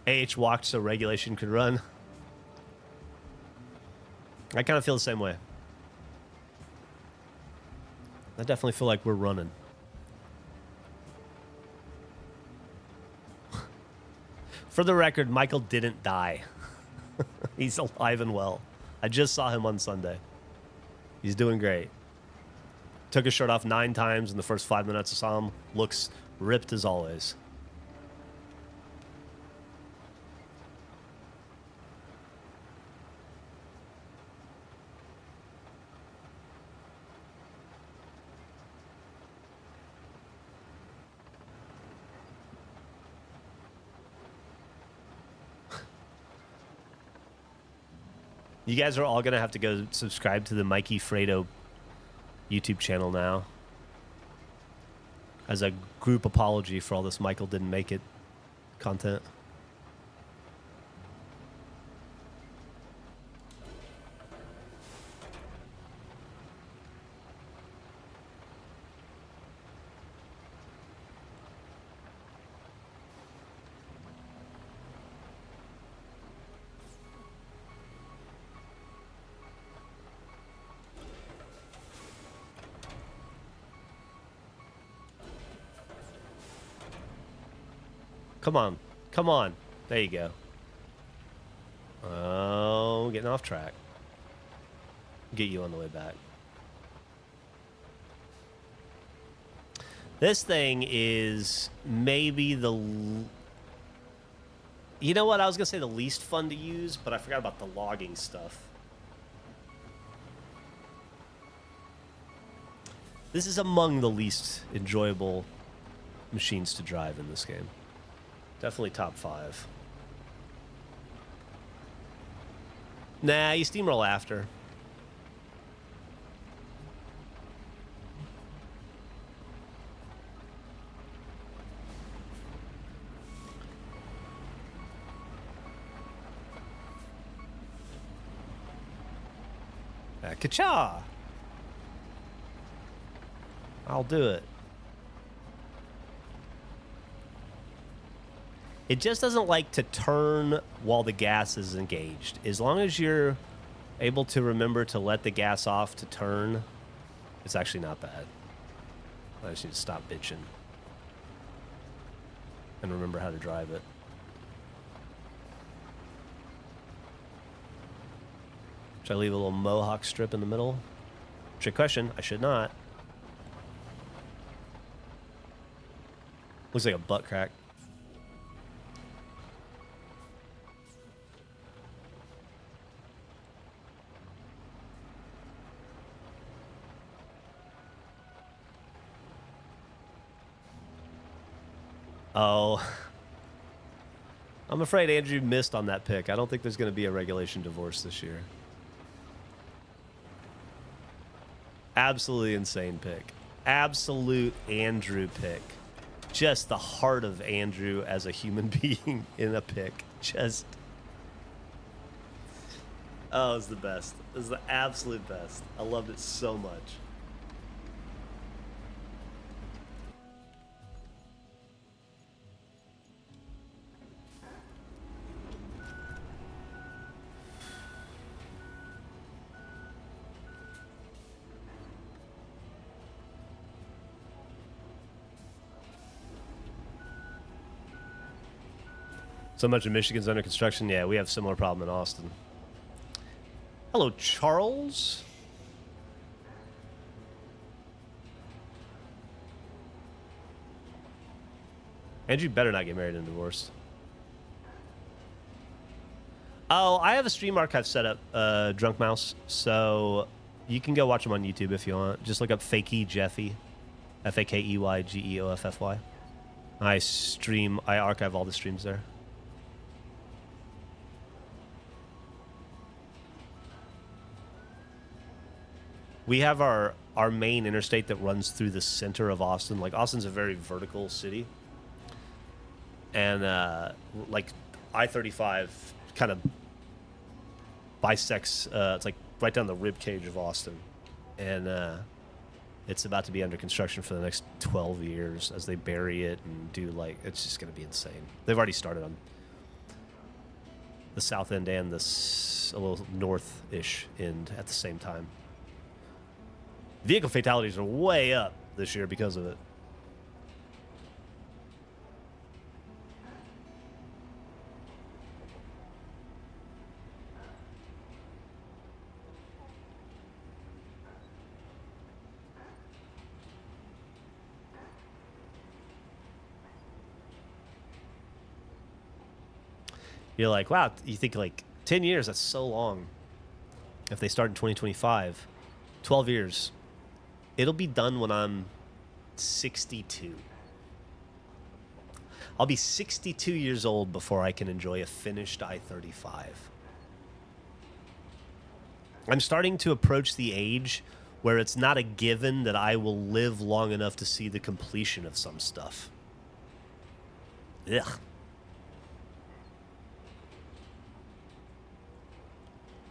AH walked so Regulation could run. I kind of feel the same way. I definitely feel like we're running. For the record, Michael didn't die. He's alive and well. I just saw him on Sunday. He's doing great. Took his shirt off 9 times in the first 5 minutes I saw him. Looks ripped as always. You guys are all going to have to go subscribe to the Mikey Fredo YouTube channel now. As a group apology for all this Michael didn't make it content. Come on. Come on. There you go. Oh, getting off track. Get you on the way back. This thing is maybe the... You know what? I was going to say the least fun to use, but I forgot about the logging stuff. This is among the least enjoyable machines to drive in this game. Definitely top 5. Nah, you steamroll after. Ka-cha! I'll do it. It just doesn't like to turn while the gas is engaged. As long as you're able to remember to let the gas off to turn, it's actually not bad. I just need to stop bitching and remember how to drive it. Should I leave a little mohawk strip in the middle? Trick question. I should not. Looks like a butt crack. Oh. I'm afraid Andrew missed on that pick. I don't think there's going to be a regulation divorce this year. Absolutely insane pick. Absolute Andrew pick. Just the heart of Andrew as a human being in a pick. Just. Oh, it was the best. It was the absolute best. I loved it so much. So much of Michigan's under construction. Yeah, we have a similar problem in Austin. Hello, Charles. Andrew better not get married and divorced. Oh, I have a stream archive set up, Drunk Mouse, so you can go watch them on YouTube if you want. Just look up Fakey Jeffy, FAKEYGEOFFY. I archive all the streams there. We have our main interstate that runs through the center of Austin. Like, Austin's a very vertical city. And, like, I-35 kind of bisects, it's like right down the rib cage of Austin. And it's about to be under construction for the next 12 years as they bury it and do, like, it's just going to be insane. They've already started on the south end and a little north-ish end at the same time. Vehicle fatalities are way up this year because of it. You're like, wow, you think like 10 years, that's so long. If they start in 2025, 12 years. It'll be done when I'm 62. I'll be 62 years old before I can enjoy a finished I-35. I'm starting to approach the age where it's not a given that I will live long enough to see the completion of some stuff. Ugh.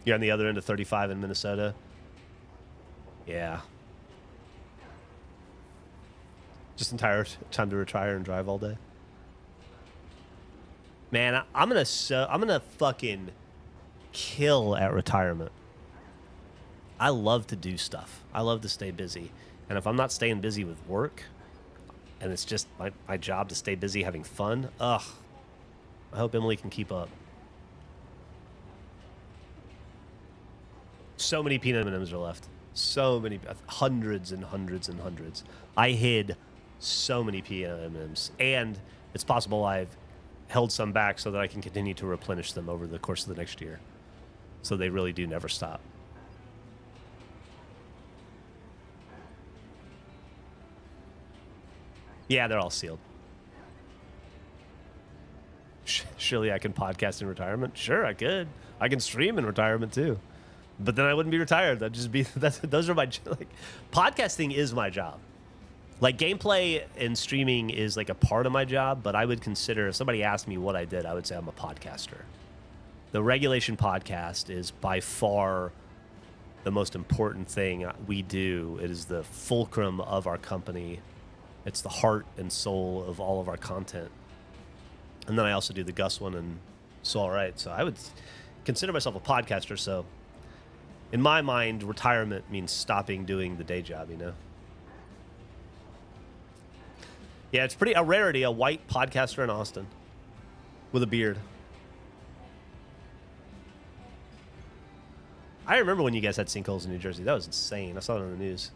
You're on the other end of 35 in Minnesota? Yeah. Just entire time to retire and drive all day. Man, I'm gonna fucking kill at retirement. I love to do stuff. I love to stay busy. And if I'm not staying busy with work, and it's just my job to stay busy having fun, ugh. I hope Emily can keep up. So many peanut M&Ms are left. So many, hundreds and hundreds and hundreds. I hid so many peanut M&Ms, and it's possible I've held some back so that I can continue to replenish them over the course of the next year. So they really do never stop. Yeah, they're all sealed. Surely I can podcast in retirement? Sure, I could. I can stream in retirement too. But then I wouldn't be retired. That'd just be, those are my, like, podcasting is my job. Like, gameplay and streaming is like a part of my job, but I would consider, if somebody asked me what I did, I would say I'm a podcaster. The Regulation podcast is by far the most important thing we do. It is the fulcrum of our company. It's the heart and soul of all of our content. And then I also do the Gus one and So All Right. So I would consider myself a podcaster. So in my mind, retirement means stopping doing the day job, you know? Yeah, it's pretty a rarity, a white podcaster in Austin with a beard. I remember when you guys had sinkholes in New Jersey. That was insane. I saw it on the news.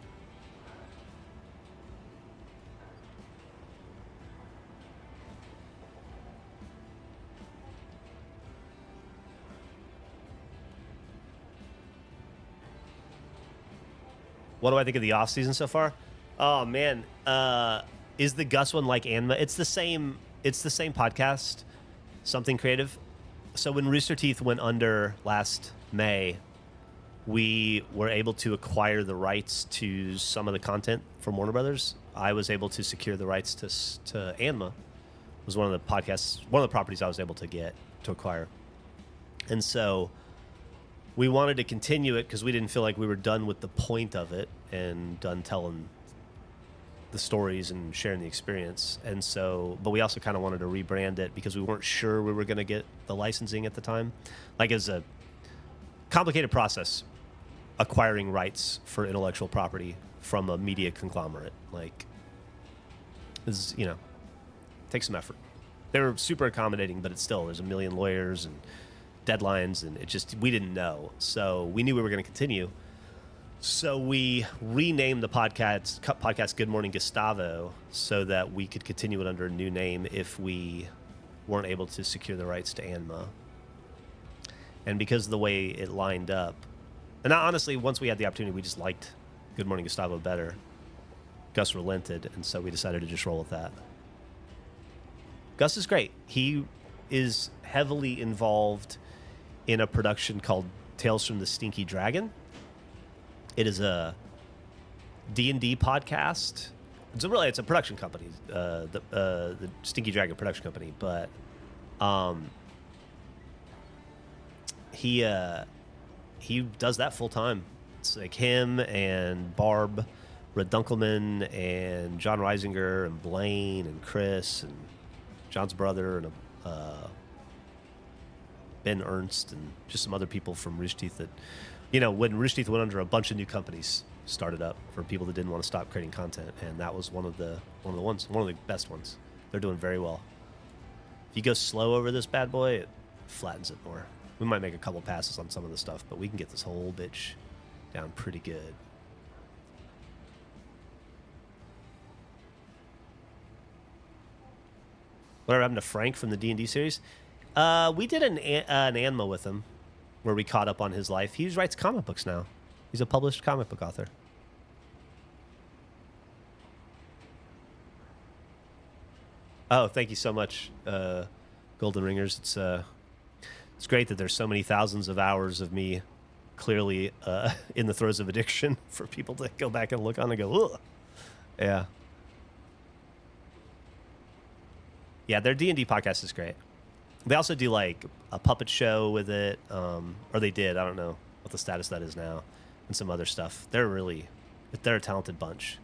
What do I think of the off season so far? Oh man, is the Gus one like Anma? It's the same. It's the same podcast. Something creative. So when Rooster Teeth went under last May, we were able to acquire the rights to some of the content from Warner Brothers. I was able to secure the rights to Anma. It was one of the podcasts, one of the properties I was able to acquire, and so we wanted to continue it because we didn't feel like we were done with the point of it and done telling the stories and sharing the experience. And so, but we also kind of wanted to rebrand it because we weren't sure we were going to get the licensing at the time. Like, it's a complicated process acquiring rights for intellectual property from a media conglomerate. Like, is, you know, takes some effort. They were super accommodating, but it's still, there's a million lawyers and deadlines, and it just, we didn't know. So we knew we were going to continue. So we renamed the podcast Good Morning Gustavo so that we could continue it under a new name if we weren't able to secure the rights to Anma. And because of the way it lined up, and honestly, once we had the opportunity, we just liked Good Morning Gustavo better. Gus relented, and so we decided to just roll with that. Gus is great. He is heavily involved in a production called Tales from the Stinky Dragon. It is a D&D podcast. It's a production company, the Stinky Dragon production company. But he does that full time. It's like him and Barb Redunkelman and John Reisinger and Blaine and Chris and John's brother and Ben Ernst and just some other people from Rooster Teeth that, you know, when Rooster Teeth went under, a bunch of new companies started up for people that didn't want to stop creating content, and that was one of the best ones. They're doing very well. If you go slow over this bad boy, it flattens it more. We might make a couple passes on some of the stuff, but we can get this whole bitch down pretty good. Whatever happened to Frank from the D&D series? We did an Anma with him where we caught up on his life. He writes comic books now. He's a published comic book author. Oh, thank you so much, Golden Ringers. It's great that there's so many thousands of hours of me clearly in the throes of addiction for people to go back and look on and go, ugh. Yeah. Yeah, their D&D podcast is great. They also do like a puppet show with it, or they did. I don't know what the status of that is now, and some other stuff. They're a talented bunch,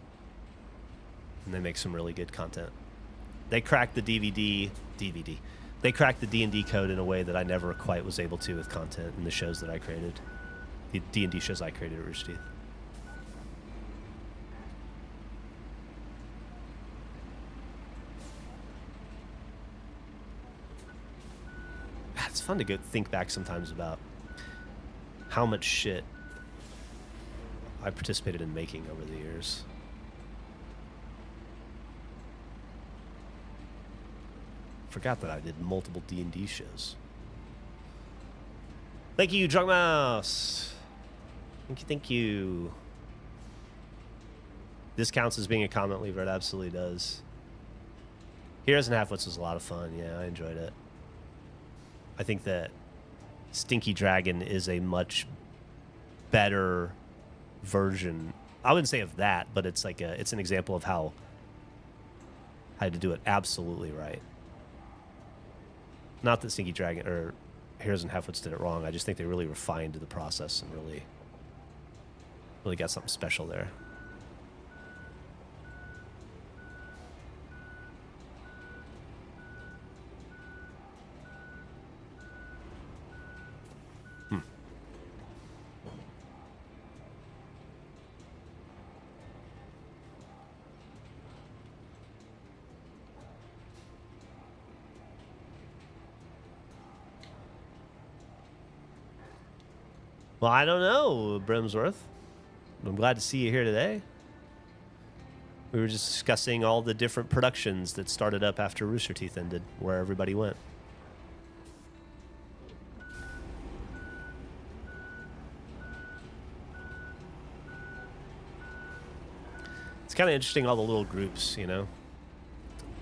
and they make some really good content. They cracked the DVD. They cracked the D&D code in a way that I never quite was able to with content in the shows that I created, the D&D shows I created at Rooster Teeth. It's fun to think back sometimes about how much shit I participated in making over the years. Forgot that I did multiple D&D shows. Thank you, Drunk Mouse. Thank you. This counts as being a comment leaver. It absolutely does. Heroes and Halfwits was a lot of fun. Yeah, I enjoyed it. I think that Stinky Dragon is a much better version. I wouldn't say of that, but it's like it's an example of how to do it absolutely right. Not that Stinky Dragon or Heroes and Halfwits did it wrong. I just think they really refined the process and really got something special there. Well, I don't know, Brimsworth. I'm glad to see you here today. We were just discussing all the different productions that started up after Rooster Teeth ended, where everybody went. It's kind of interesting, all the little groups, you know,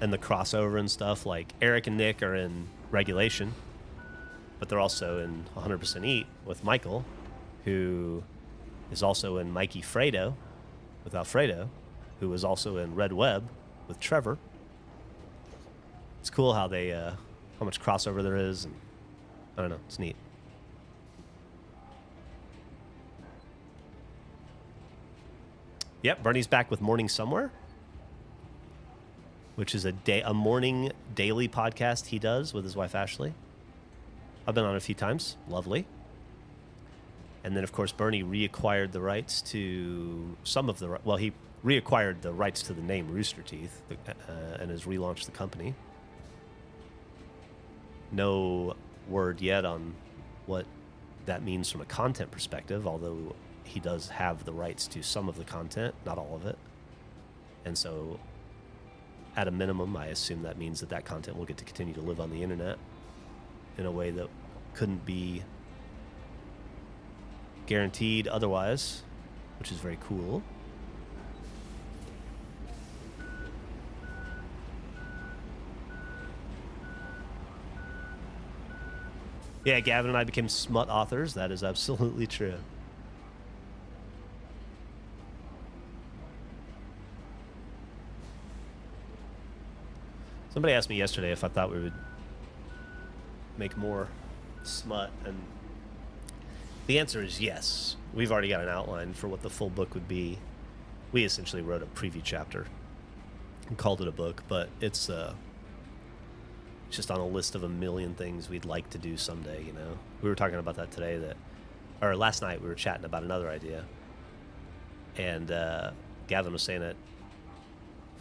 and the crossover and stuff. Like Eric and Nick are in Regulation, but they're also in 100% Eat with Michael, who is also in Mikey Fredo with Alfredo, who was also in Red Web with Trevor. It's cool how they, how much crossover there is, and I don't know, it's neat. Yep, Bernie's back with Morning Somewhere, which is a morning daily podcast he does with his wife Ashley. I've been on it a few times. Lovely. And then, of course, Bernie reacquired the rights to some of the... Well, he reacquired the rights to the name Rooster Teeth and has relaunched the company. No word yet on what that means from a content perspective, although he does have the rights to some of the content, not all of it. And so, at a minimum, I assume that means that that content will get to continue to live on the internet in a way that couldn't be guaranteed otherwise, which is very cool. Yeah, Gavin and I became Smut authors. That is absolutely true. Somebody asked me yesterday if I thought we would make more Smut, and the answer is yes. We've already got an outline for what the full book would be. We essentially wrote a preview chapter and called it a book, but it's just on a list of a million things we'd like to do someday, you know? We were talking about that today, or last night we were chatting about another idea, and Gavin was saying it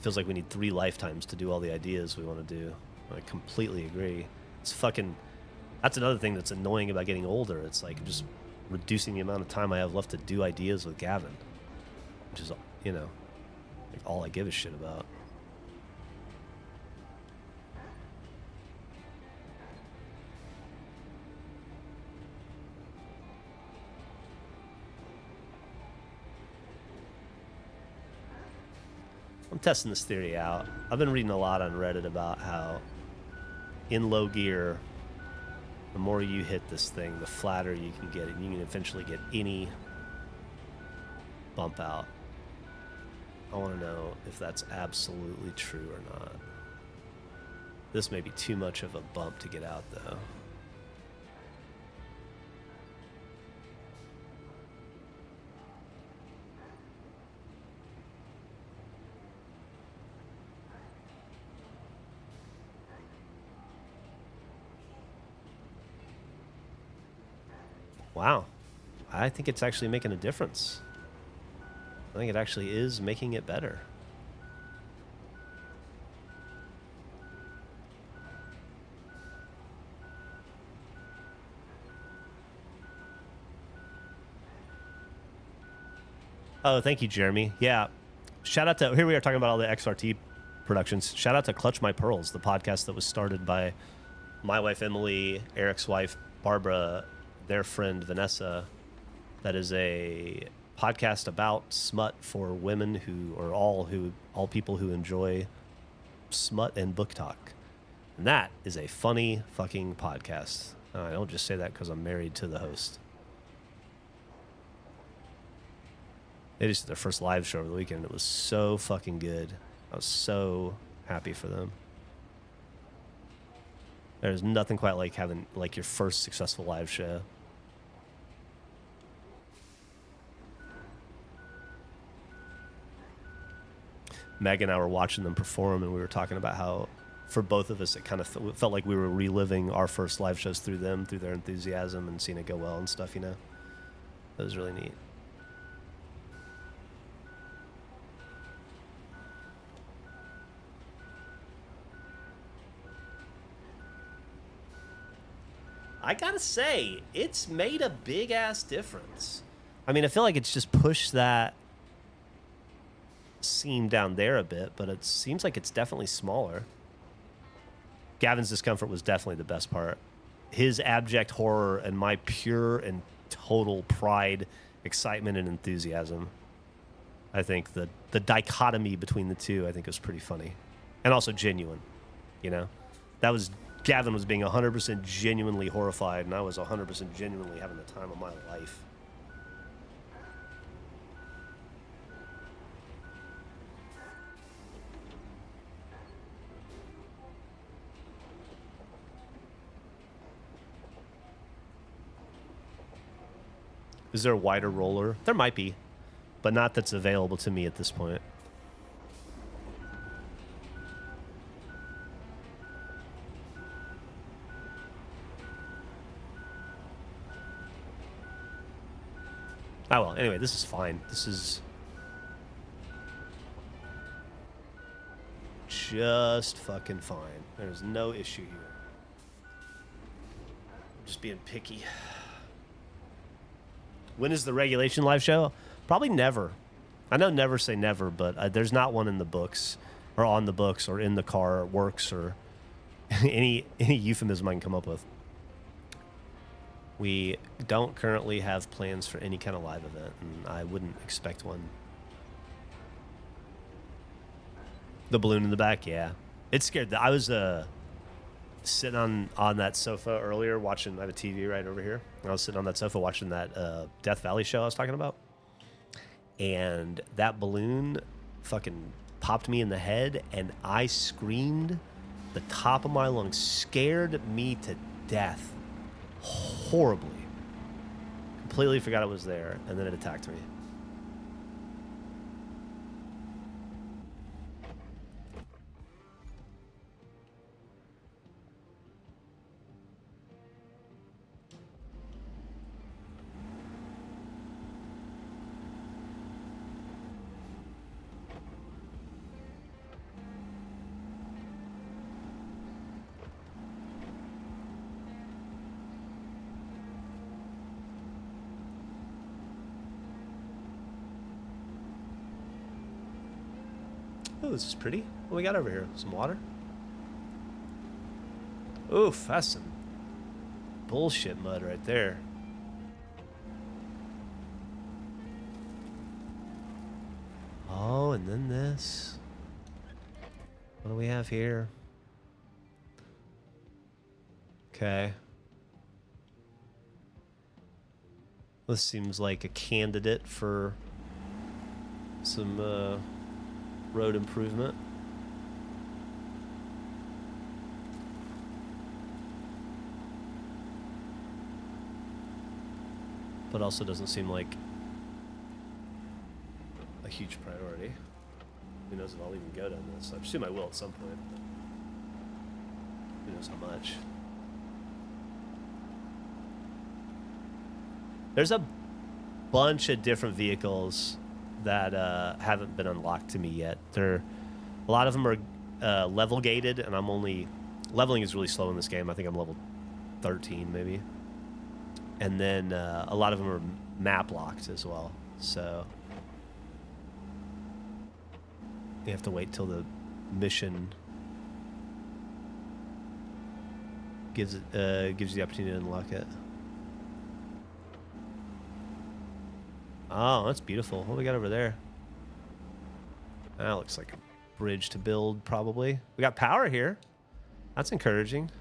feels like we need 3 lifetimes to do all the ideas we want to do. I completely agree. That's another thing that's annoying about getting older. It's like just reducing the amount of time I have left to do ideas with Gavin, which is, you know, like all I give a shit about. I'm testing this theory out. I've been reading a lot on Reddit about how in low gear, the more you hit this thing, the flatter you can get it. You can eventually get any bump out. I want to know if that's absolutely true or not. This may be too much of a bump to get out, though. Wow. I think it's actually making a difference. I think it actually is making it better. Oh, thank you, Jeremy. Yeah. Shout out to, here we are talking about all the XRT productions. Shout out to Clutch My Pearls, the podcast that was started by my wife, Emily, Eric's wife, Barbara, their friend, Vanessa. That is a podcast about smut for women or all people who enjoy smut and book talk. And that is a funny fucking podcast. I don't just say that because I'm married to the host. They just did their first live show over the weekend. It was so fucking good. I was so happy for them. There's nothing quite like having like your first successful live show. Meg and I were watching them perform, and we were talking about how, for both of us, it kind of felt like we were reliving our first live shows through them, through their enthusiasm and seeing it go well and stuff, you know? That was really neat. I gotta say, it's made a big ass difference. I mean, I feel like it's just pushed that seam down there a bit, but it seems like it's definitely smaller. Gavin's discomfort was definitely the best part. His abject horror and my pure and total pride, excitement, and enthusiasm. I think the dichotomy between the two, I think, was pretty funny. And also genuine, you know? That was... Gavin was being 100% genuinely horrified, and I was 100% genuinely having the time of my life. Is there a wider roller? There might be, but not that's available to me at this point. Oh, well, anyway, this is fine. This is just fucking fine. There's no issue here. I'm just being picky. When is the regulation live show? Probably never. I know never say never, but there's not one in the books or on the books or in the car or works or any euphemism I can come up with. We don't currently have plans for any kind of live event, and I wouldn't expect one. The balloon in the back, yeah. It scared. I was sitting on that sofa earlier watching. I have a TV right over here. I was sitting on that sofa watching that Death Valley show I was talking about, and that balloon fucking popped me in the head, and I screamed the top of my lungs. Scared me to death. Horribly. Completely forgot it was there, and then it attacked me. Oh, this is pretty. What we got over here? Some water? Oof, that's some bullshit mud right there. Oh, and then this. What do we have here? Okay. This seems like a candidate for some road improvement. But also doesn't seem like a huge priority. Who knows if I'll even go down this? I presume I will at some point. Who knows how much. There's a bunch of different vehicles that haven't been unlocked to me yet. A lot of them are level gated, and I'm only... Leveling is really slow in this game. I think I'm level 13, maybe. And then a lot of them are map locked as well. So you have to wait till the mission gives you the opportunity to unlock it. Oh, that's beautiful. What do we got over there? That looks like a bridge to build, probably. We got power here. That's encouraging.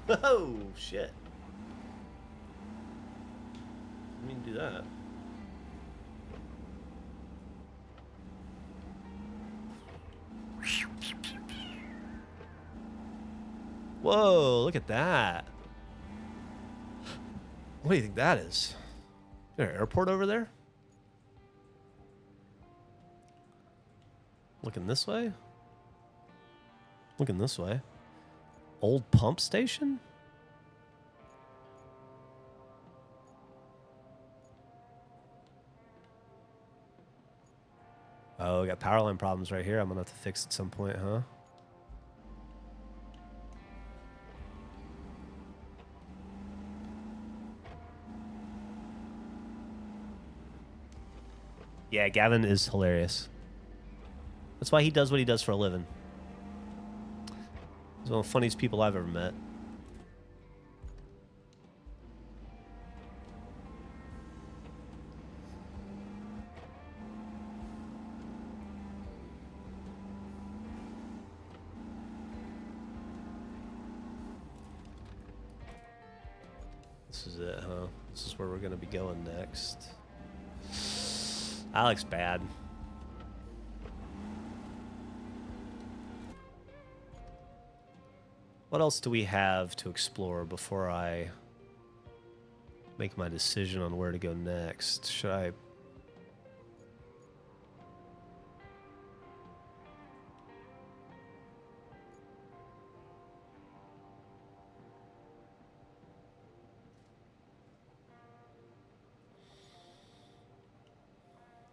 Oh, shit. I mean, do that. Whoa, look at that. What do you think that is? Is there an airport over there? Looking this way? Looking this way. Old pump station? Oh, we got power line problems right here. I'm going to have to fix at some point, huh? Yeah, Gavin is hilarious. That's why he does what he does for a living. He's one of the funniest people I've ever met. This is it, huh? This is where we're going to be going next. That looks bad. What else do we have to explore before I make my decision on where to go next? Should I...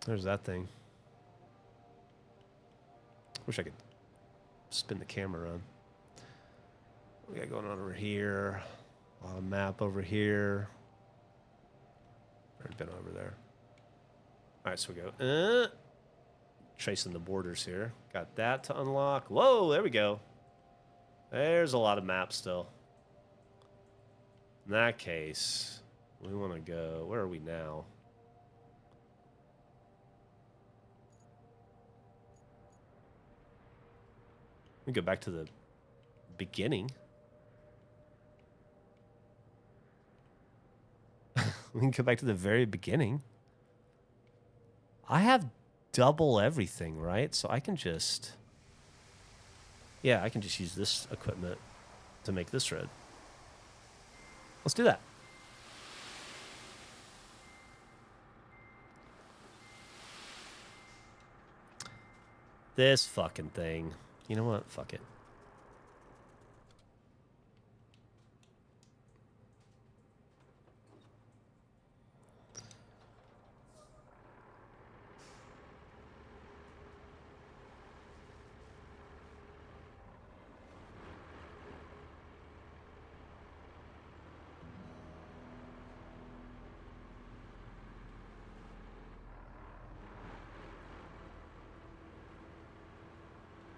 There's that thing. Wish I could spin the camera around. What we got going on over here? A lot of map over here. Already been over there. All right, so we go. Tracing the borders here. Got that to unlock. Whoa, there we go. There's a lot of maps still. In that case, we want to go. Where are we now? We go back to the beginning. We can go back to the very beginning. I have double everything, right? So I can just... Yeah, I can just use this equipment to make this road. Let's do that. This fucking thing. You know what? Fuck it.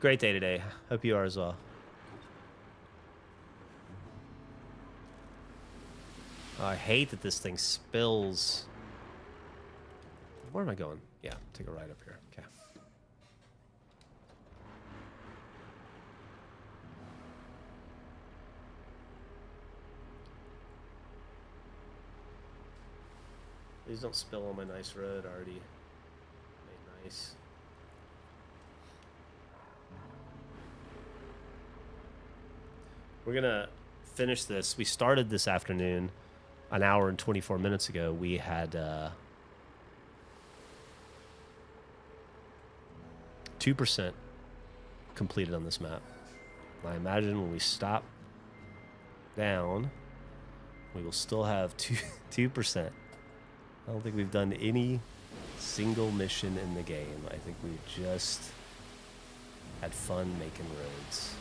Great day today. Hope you are as well. Oh, I hate that this thing spills. Where am I going? Yeah, take a ride up here. Okay. Please don't spill on my nice road already made nice. We're gonna finish this. We started this afternoon, an hour and 24 minutes ago. We had 2% completed on this map. I imagine when we stop down, we will still have 2%. I don't think we've done any single mission in the game. I think we've just had fun making roads.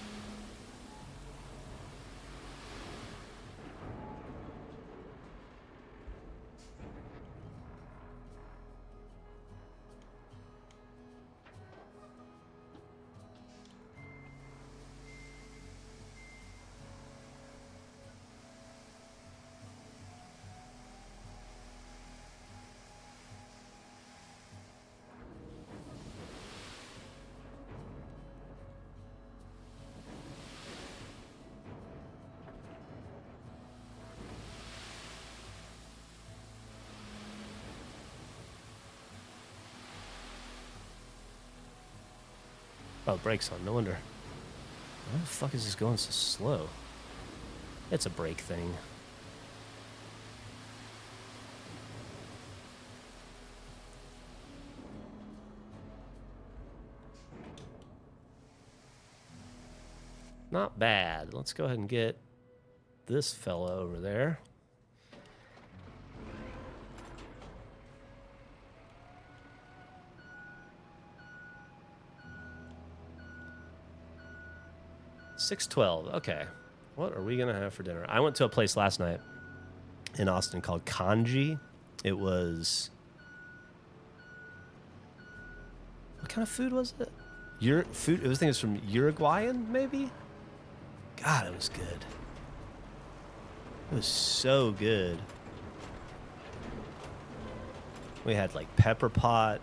Oh, brakes on. No wonder. Why the fuck is this going so slow? It's a brake thing. Not bad. Let's go ahead and get this fella over there. 6:12. Okay. What are we going to have for dinner? I went to a place last night in Austin called Kanji. It was... What kind of food was it? Food. It was, I think it was from Uruguayan, maybe? God, it was good. It was so good. We had like pepper pot,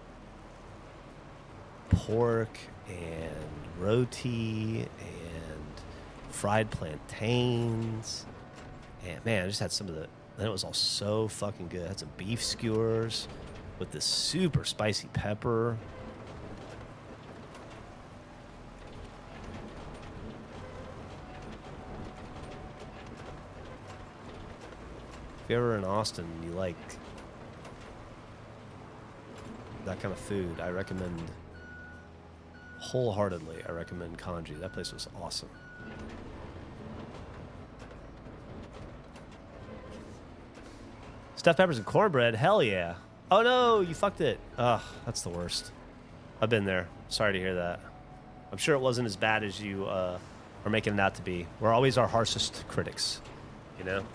pork, and roti, and fried plantains. And man, I just had some of the... And it was all so fucking good. I had some beef skewers with this super spicy pepper. If you're ever in Austin and you like that kind of food, I recommend, wholeheartedly, I recommend Kanji. That place was awesome. Stuffed peppers and cornbread? Hell yeah. Oh no, you fucked it. Ugh, that's the worst. I've been there. Sorry to hear that. I'm sure it wasn't as bad as you are making it out to be. We're always our harshest critics, you know?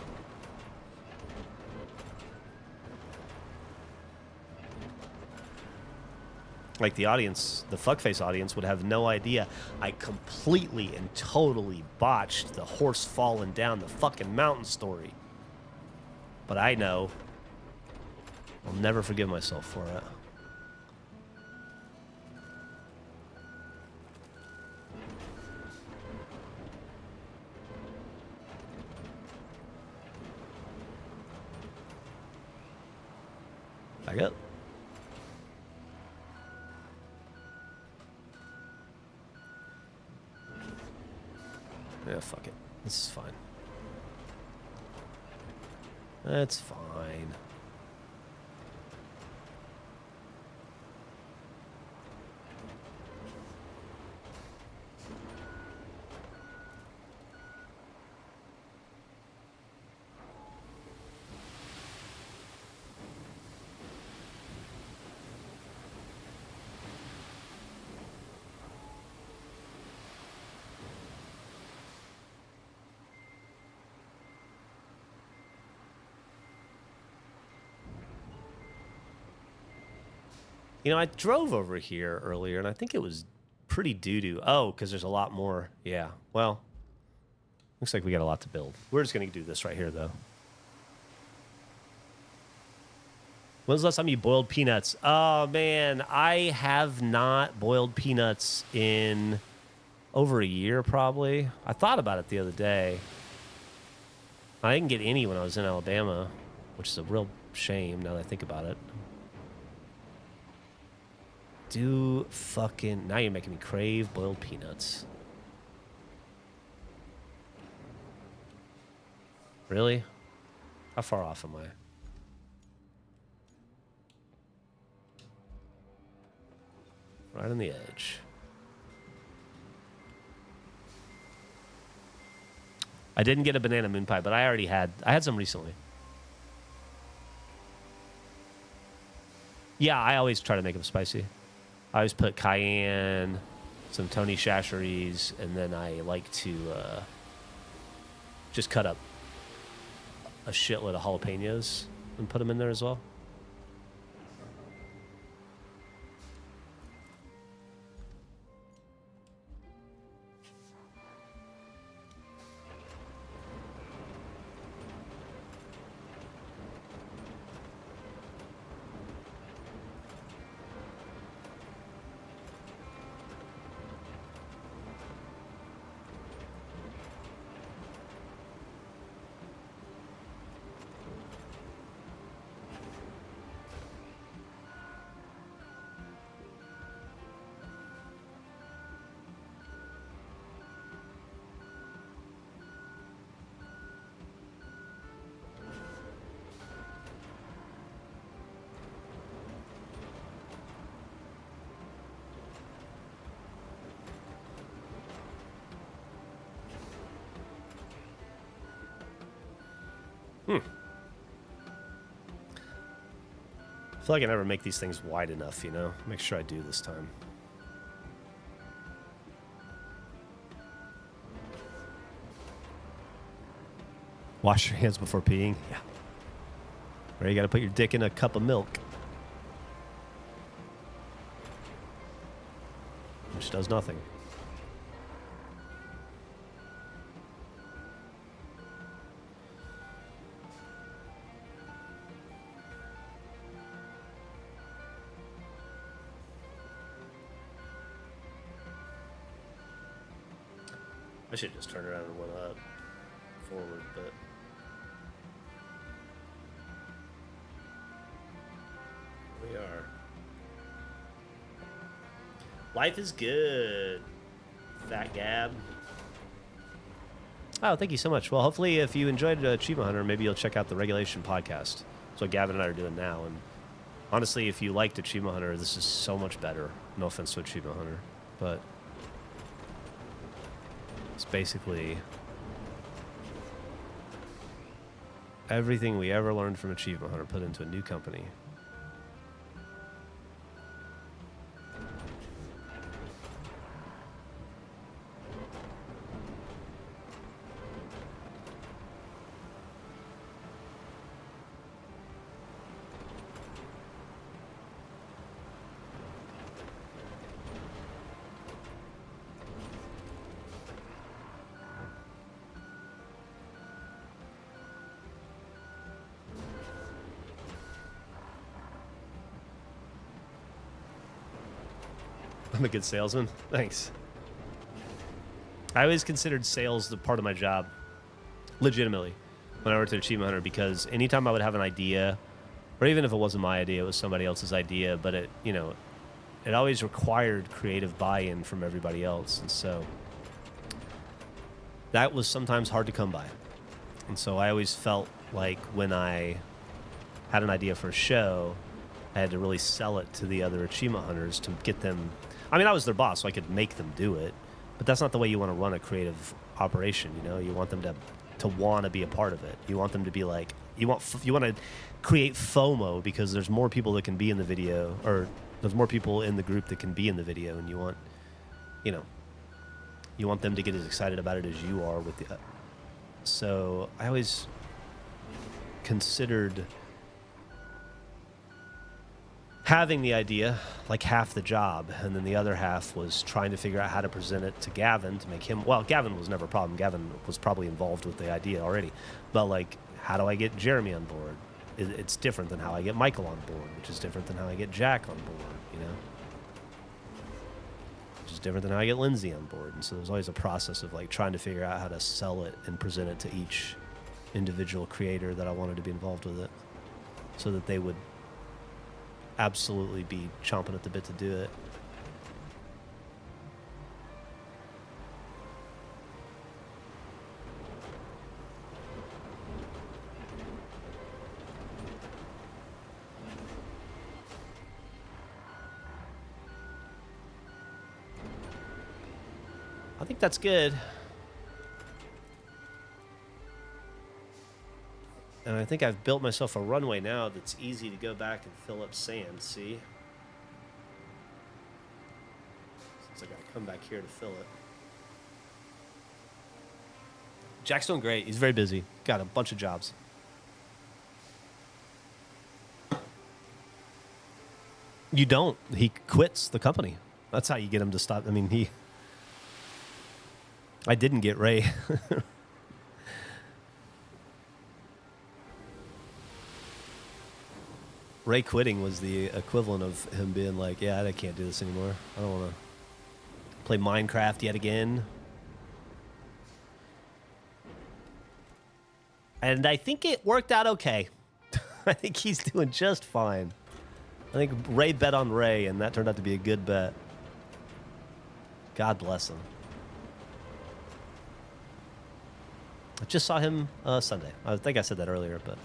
Like the audience, the fuckface audience would have no idea I completely and totally botched the horse falling down the fucking mountain story. But I know I'll never forgive myself for it. Back up. Yeah, fuck it. This is fine. That's fine. You know, I drove over here earlier, and I think it was pretty doo-doo. Oh, because there's a lot more. Yeah, well, looks like we got a lot to build. We're just going to do this right here, though. When's the last time you boiled peanuts? Oh, man, I have not boiled peanuts in over a year, probably. I thought about it the other day. I didn't get any when I was in Alabama, which is a real shame now that I think about it. Now you're making me crave boiled peanuts. Really? How far off am I? Right on the edge. I didn't get a banana moon pie, but I had some recently. Yeah, I always try to make them spicy. I always put cayenne, some Tony Chachere's, and then I like to just cut up a shitload of jalapenos and put them in there as well. I feel like I never make these things wide enough, you know? Make sure I do this time. Wash your hands before peeing. Yeah. Or you got to put your dick in a cup of milk. Which does nothing. I should just turn around and went up forward, but we are. Life is good, Fat Gab. Oh, thank you so much. Well, hopefully, if you enjoyed Achievement Hunter, maybe you'll check out the Regulation podcast. That's what Gavin and I are doing now. And honestly, if you liked Achievement Hunter, this is so much better. No offense to Achievement Hunter, but it's basically everything we ever learned from Achievement Hunter put into a new company. I'm a good salesman. Thanks. I always considered sales the part of my job, legitimately, when I worked at Achievement Hunter, because anytime I would have an idea, or even if it wasn't my idea, it was somebody else's idea, but it, you know, it always required creative buy-in from everybody else, and so that was sometimes hard to come by. And so I always felt like when I had an idea for a show, I had to really sell it to the other Achievement Hunters to get them. I mean, I was their boss, so I could make them do it, but that's not the way you want to run a creative operation. You know, you want them to want to be a part of it. You want them to be like, you want to create FOMO, because there's more people that can be in the video, or there's more people in the group that can be in the video, and you want, you know, you want them to get as excited about it as you are with the. So I always considered having the idea like half the job, and then the other half was trying to figure out how to present it to Gavin to make him, well, Gavin was never a problem. Gavin was probably involved with the idea already, but like, how do I get Jeremy on board? It's different than how I get Michael on board, which is different than how I get Jack on board, you know, which is different than how I get Lindsay on board. And so there's always a process of like trying to figure out how to sell it and present it to each individual creator that I wanted to be involved with it, so that they would absolutely be chomping at the bit to do it. I think that's good. And I think I've built myself a runway now that's easy to go back and fill up sand, see? Since I gotta come back here to fill it. Jack's doing great. He's very busy. Got a bunch of jobs. You don't. He quits the company. That's how you get him to stop. I mean, I didn't get Ray. Ray quitting was the equivalent of him being like, yeah, I can't do this anymore. I don't want to play Minecraft yet again. And I think it worked out okay. I think he's doing just fine. I think Ray bet on Ray, and that turned out to be a good bet. God bless him. I just saw him Sunday. I think I said that earlier, but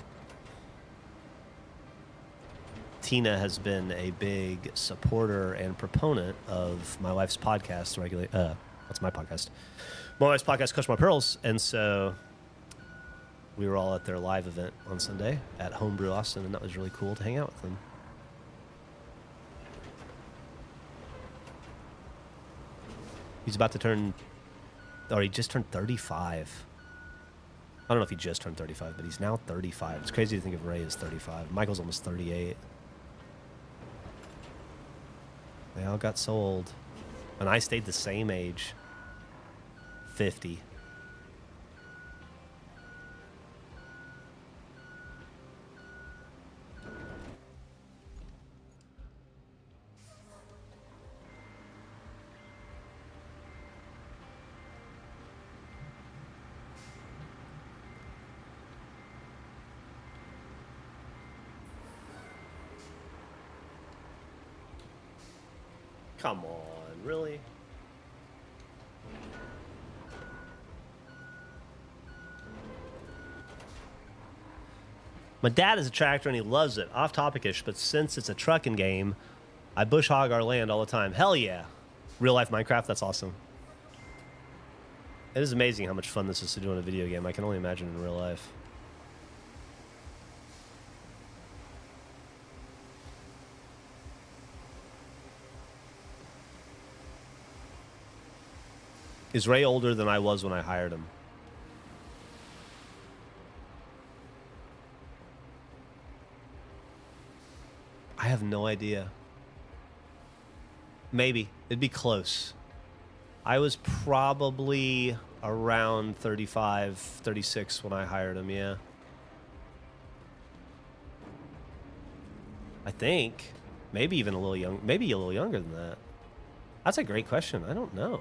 Tina has been a big supporter and proponent of my wife's podcast. What's my podcast? My wife's podcast, Crush My Pearls. And so we were all at their live event on Sunday at Homebrew Austin, and that was really cool to hang out with them. He's about to turn, or he just turned 35. I don't know if he just turned 35, but he's now 35. It's crazy to think of Ray as 35. Michael's almost 38. They all got sold. And I stayed the same age. 50. Come on, really? My dad is a tractor and he loves it. Off topic-ish, but since it's a trucking game, I bush hog our land all the time. Hell yeah. Real life Minecraft, that's awesome. It is amazing how much fun this is to do in a video game. I can only imagine in real life. Is Ray older than I was when I hired him? I have no idea. Maybe. It'd be close. I was probably around 35, 36 when I hired him, yeah. I think. Maybe even a little young. Maybe a little younger than that. That's a great question. I don't know.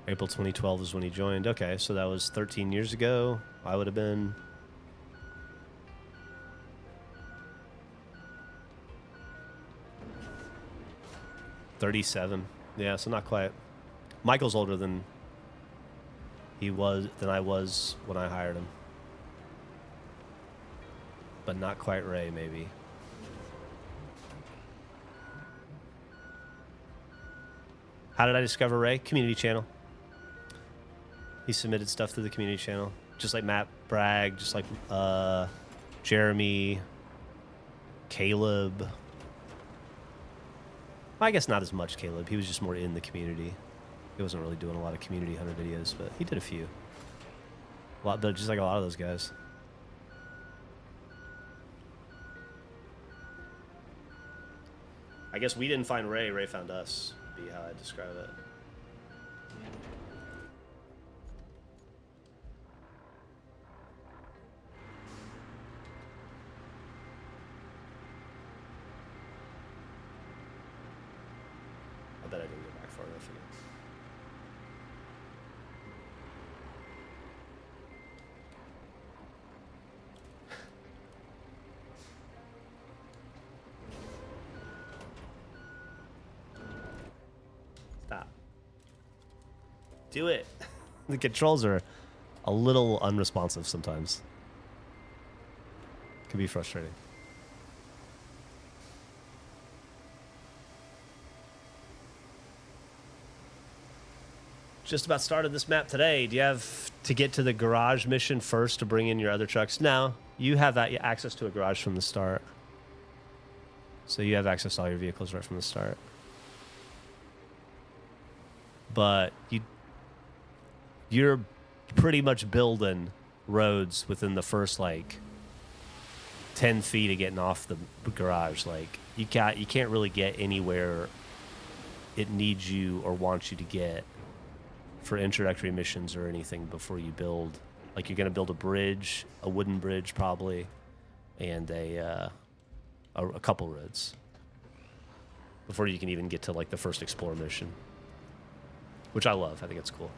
April 2012 is when he joined. Okay, so that was 13 years ago. I would have been... $37. Yeah, so not quite. Michael's older than I was when I hired him. But not quite Ray, maybe. How did I discover Ray? Community channel. He submitted stuff to the community channel. Just like Matt Bragg, just like Jeremy, Caleb. I guess not as much Caleb. He was just more in the community. He wasn't really doing a lot of community hunter videos, but he did a few. A lot, just like a lot of those guys. I guess we didn't find Ray. Ray found us, would be how I describe it. I bet I didn't go back far enough again. Stop. Do it. The controls are a little unresponsive sometimes. Can be frustrating. Just about started this map today. Do you have to get to the garage mission first to bring in your other trucks? No, you have that access to a garage from the start. So you have access to all your vehicles right from the start. But you're pretty much building roads within the first like 10 feet of getting off the garage. Like you can't really get anywhere it needs you or wants you to get for introductory missions or anything before you build. Like you're going to build a bridge, a wooden bridge probably, and a couple roads before you can even get to like the first explore mission, which I love. I think it's cool.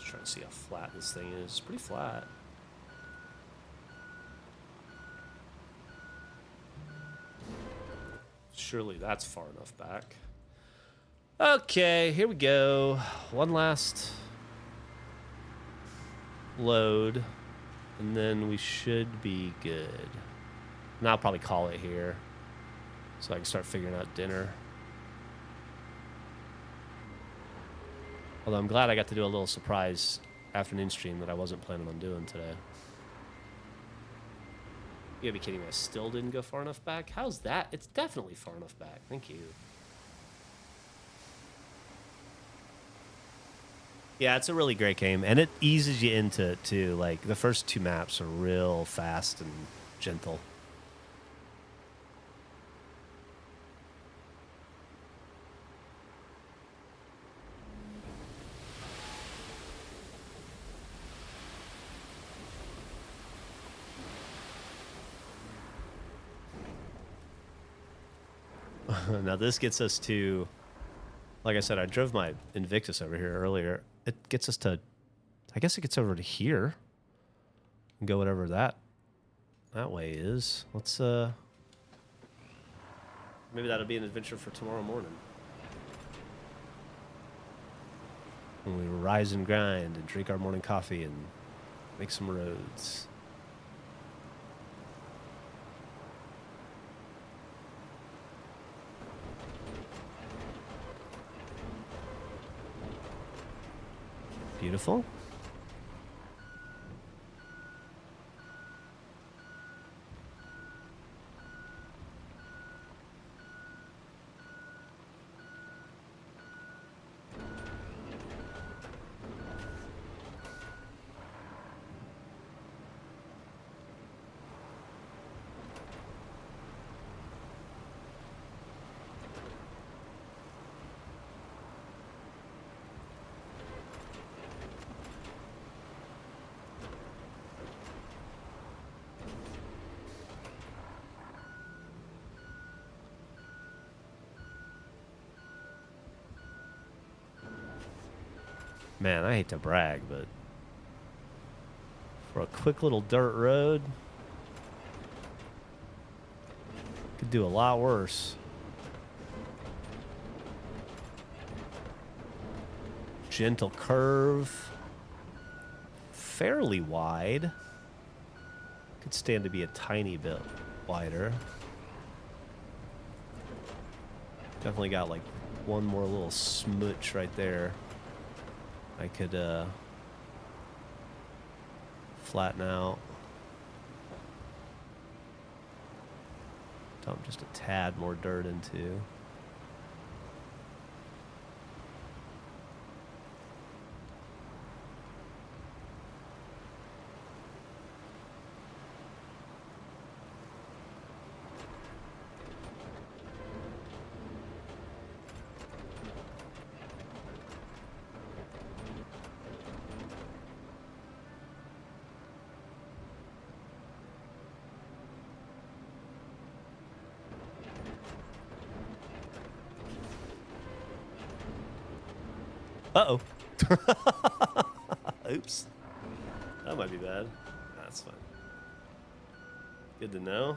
Just trying to see how flat this thing is. It's pretty flat. Surely that's far enough back. Okay, here we go. One last load, and then we should be good. And I'll probably call it here, so I can start figuring out dinner. Although I'm glad I got to do a little surprise afternoon stream that I wasn't planning on doing today. You gotta be kidding me, I still didn't go far enough back? How's that? It's definitely far enough back. Thank you. Yeah, it's a really great game, and it eases you into it too. Like, the first 2 maps are real fast and gentle. Now this gets us to, like I said, I drove my Invictus over here earlier. It gets us to, I guess it gets over to here. And go whatever that way is. Let's, maybe that'll be an adventure for tomorrow morning. When we rise and grind and drink our morning coffee and make some roads. Beautiful. Man, I hate to brag, but for a quick little dirt road, could do a lot worse. Gentle curve, fairly wide. Could stand to be a tiny bit wider. Definitely got like one more little smooch right there. I could flatten out. Dump just a tad more dirt into. Uh-oh. Oops. That might be bad. That's fine. Good to know.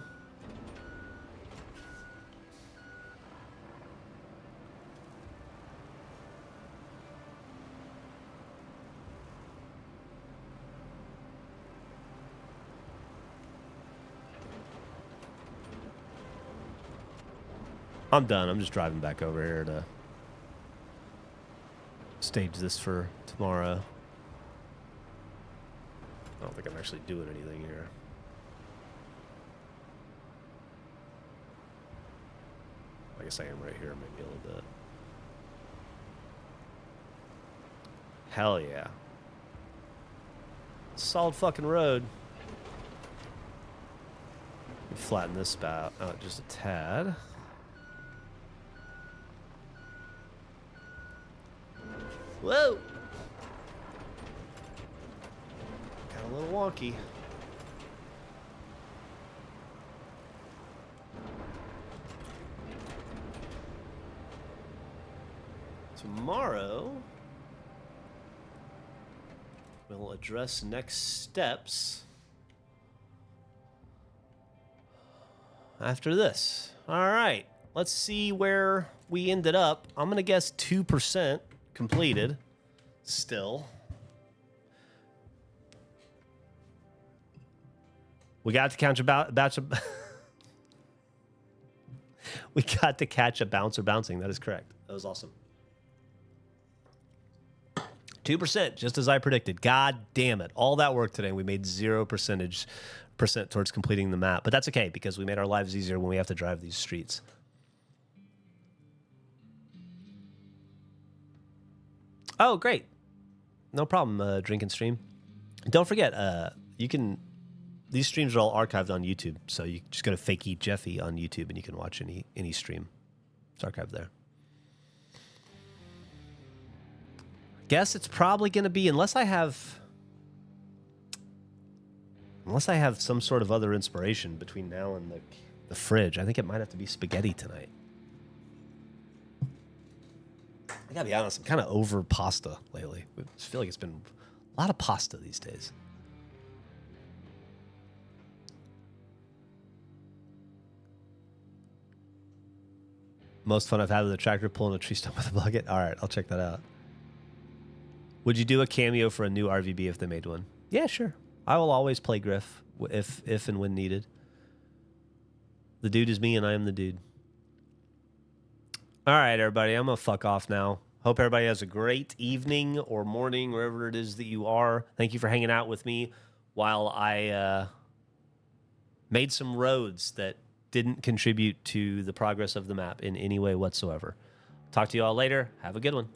I'm done. I'm just driving back over here to stage this for tomorrow. I don't think I'm actually doing anything here. I guess I am right here, maybe a little bit. Hell yeah. Solid fucking road. Flatten this spout out just a tad. Whoa! Got a little wonky. Tomorrow, We'll address next steps after this. All right. Let's see where we ended up. I'm going to guess 2% completed still. We got to catch we got to catch a bouncer bouncing. That is correct. That was awesome. 2%, just as I predicted. God damn it. All that work today, we made 0% towards completing the map. But that's okay, because we made our lives easier when we have to drive these streets. Oh, great. No problem, drink and stream. Don't forget, these streams are all archived on YouTube, so you just go to Fake Eat Jeffy on YouTube and you can watch any stream. It's archived there. Guess it's probably going to be, unless I have some sort of other inspiration between now and the fridge. I think it might have to be spaghetti tonight. I gotta be honest, I'm kind of over pasta lately. I just feel like it's been a lot of pasta these days. Most fun I've had with a tractor pulling a tree stump with a bucket. All right, I'll check that out. Would you do a cameo for a new RVB if they made one? Yeah, sure. I will always play Griff if and when needed. The dude is me and I am the dude. All right, everybody, I'm going to fuck off now. Hope everybody has a great evening or morning, wherever it is that you are. Thank you for hanging out with me while I made some roads that didn't contribute to the progress of the map in any way whatsoever. Talk to you all later. Have a good one.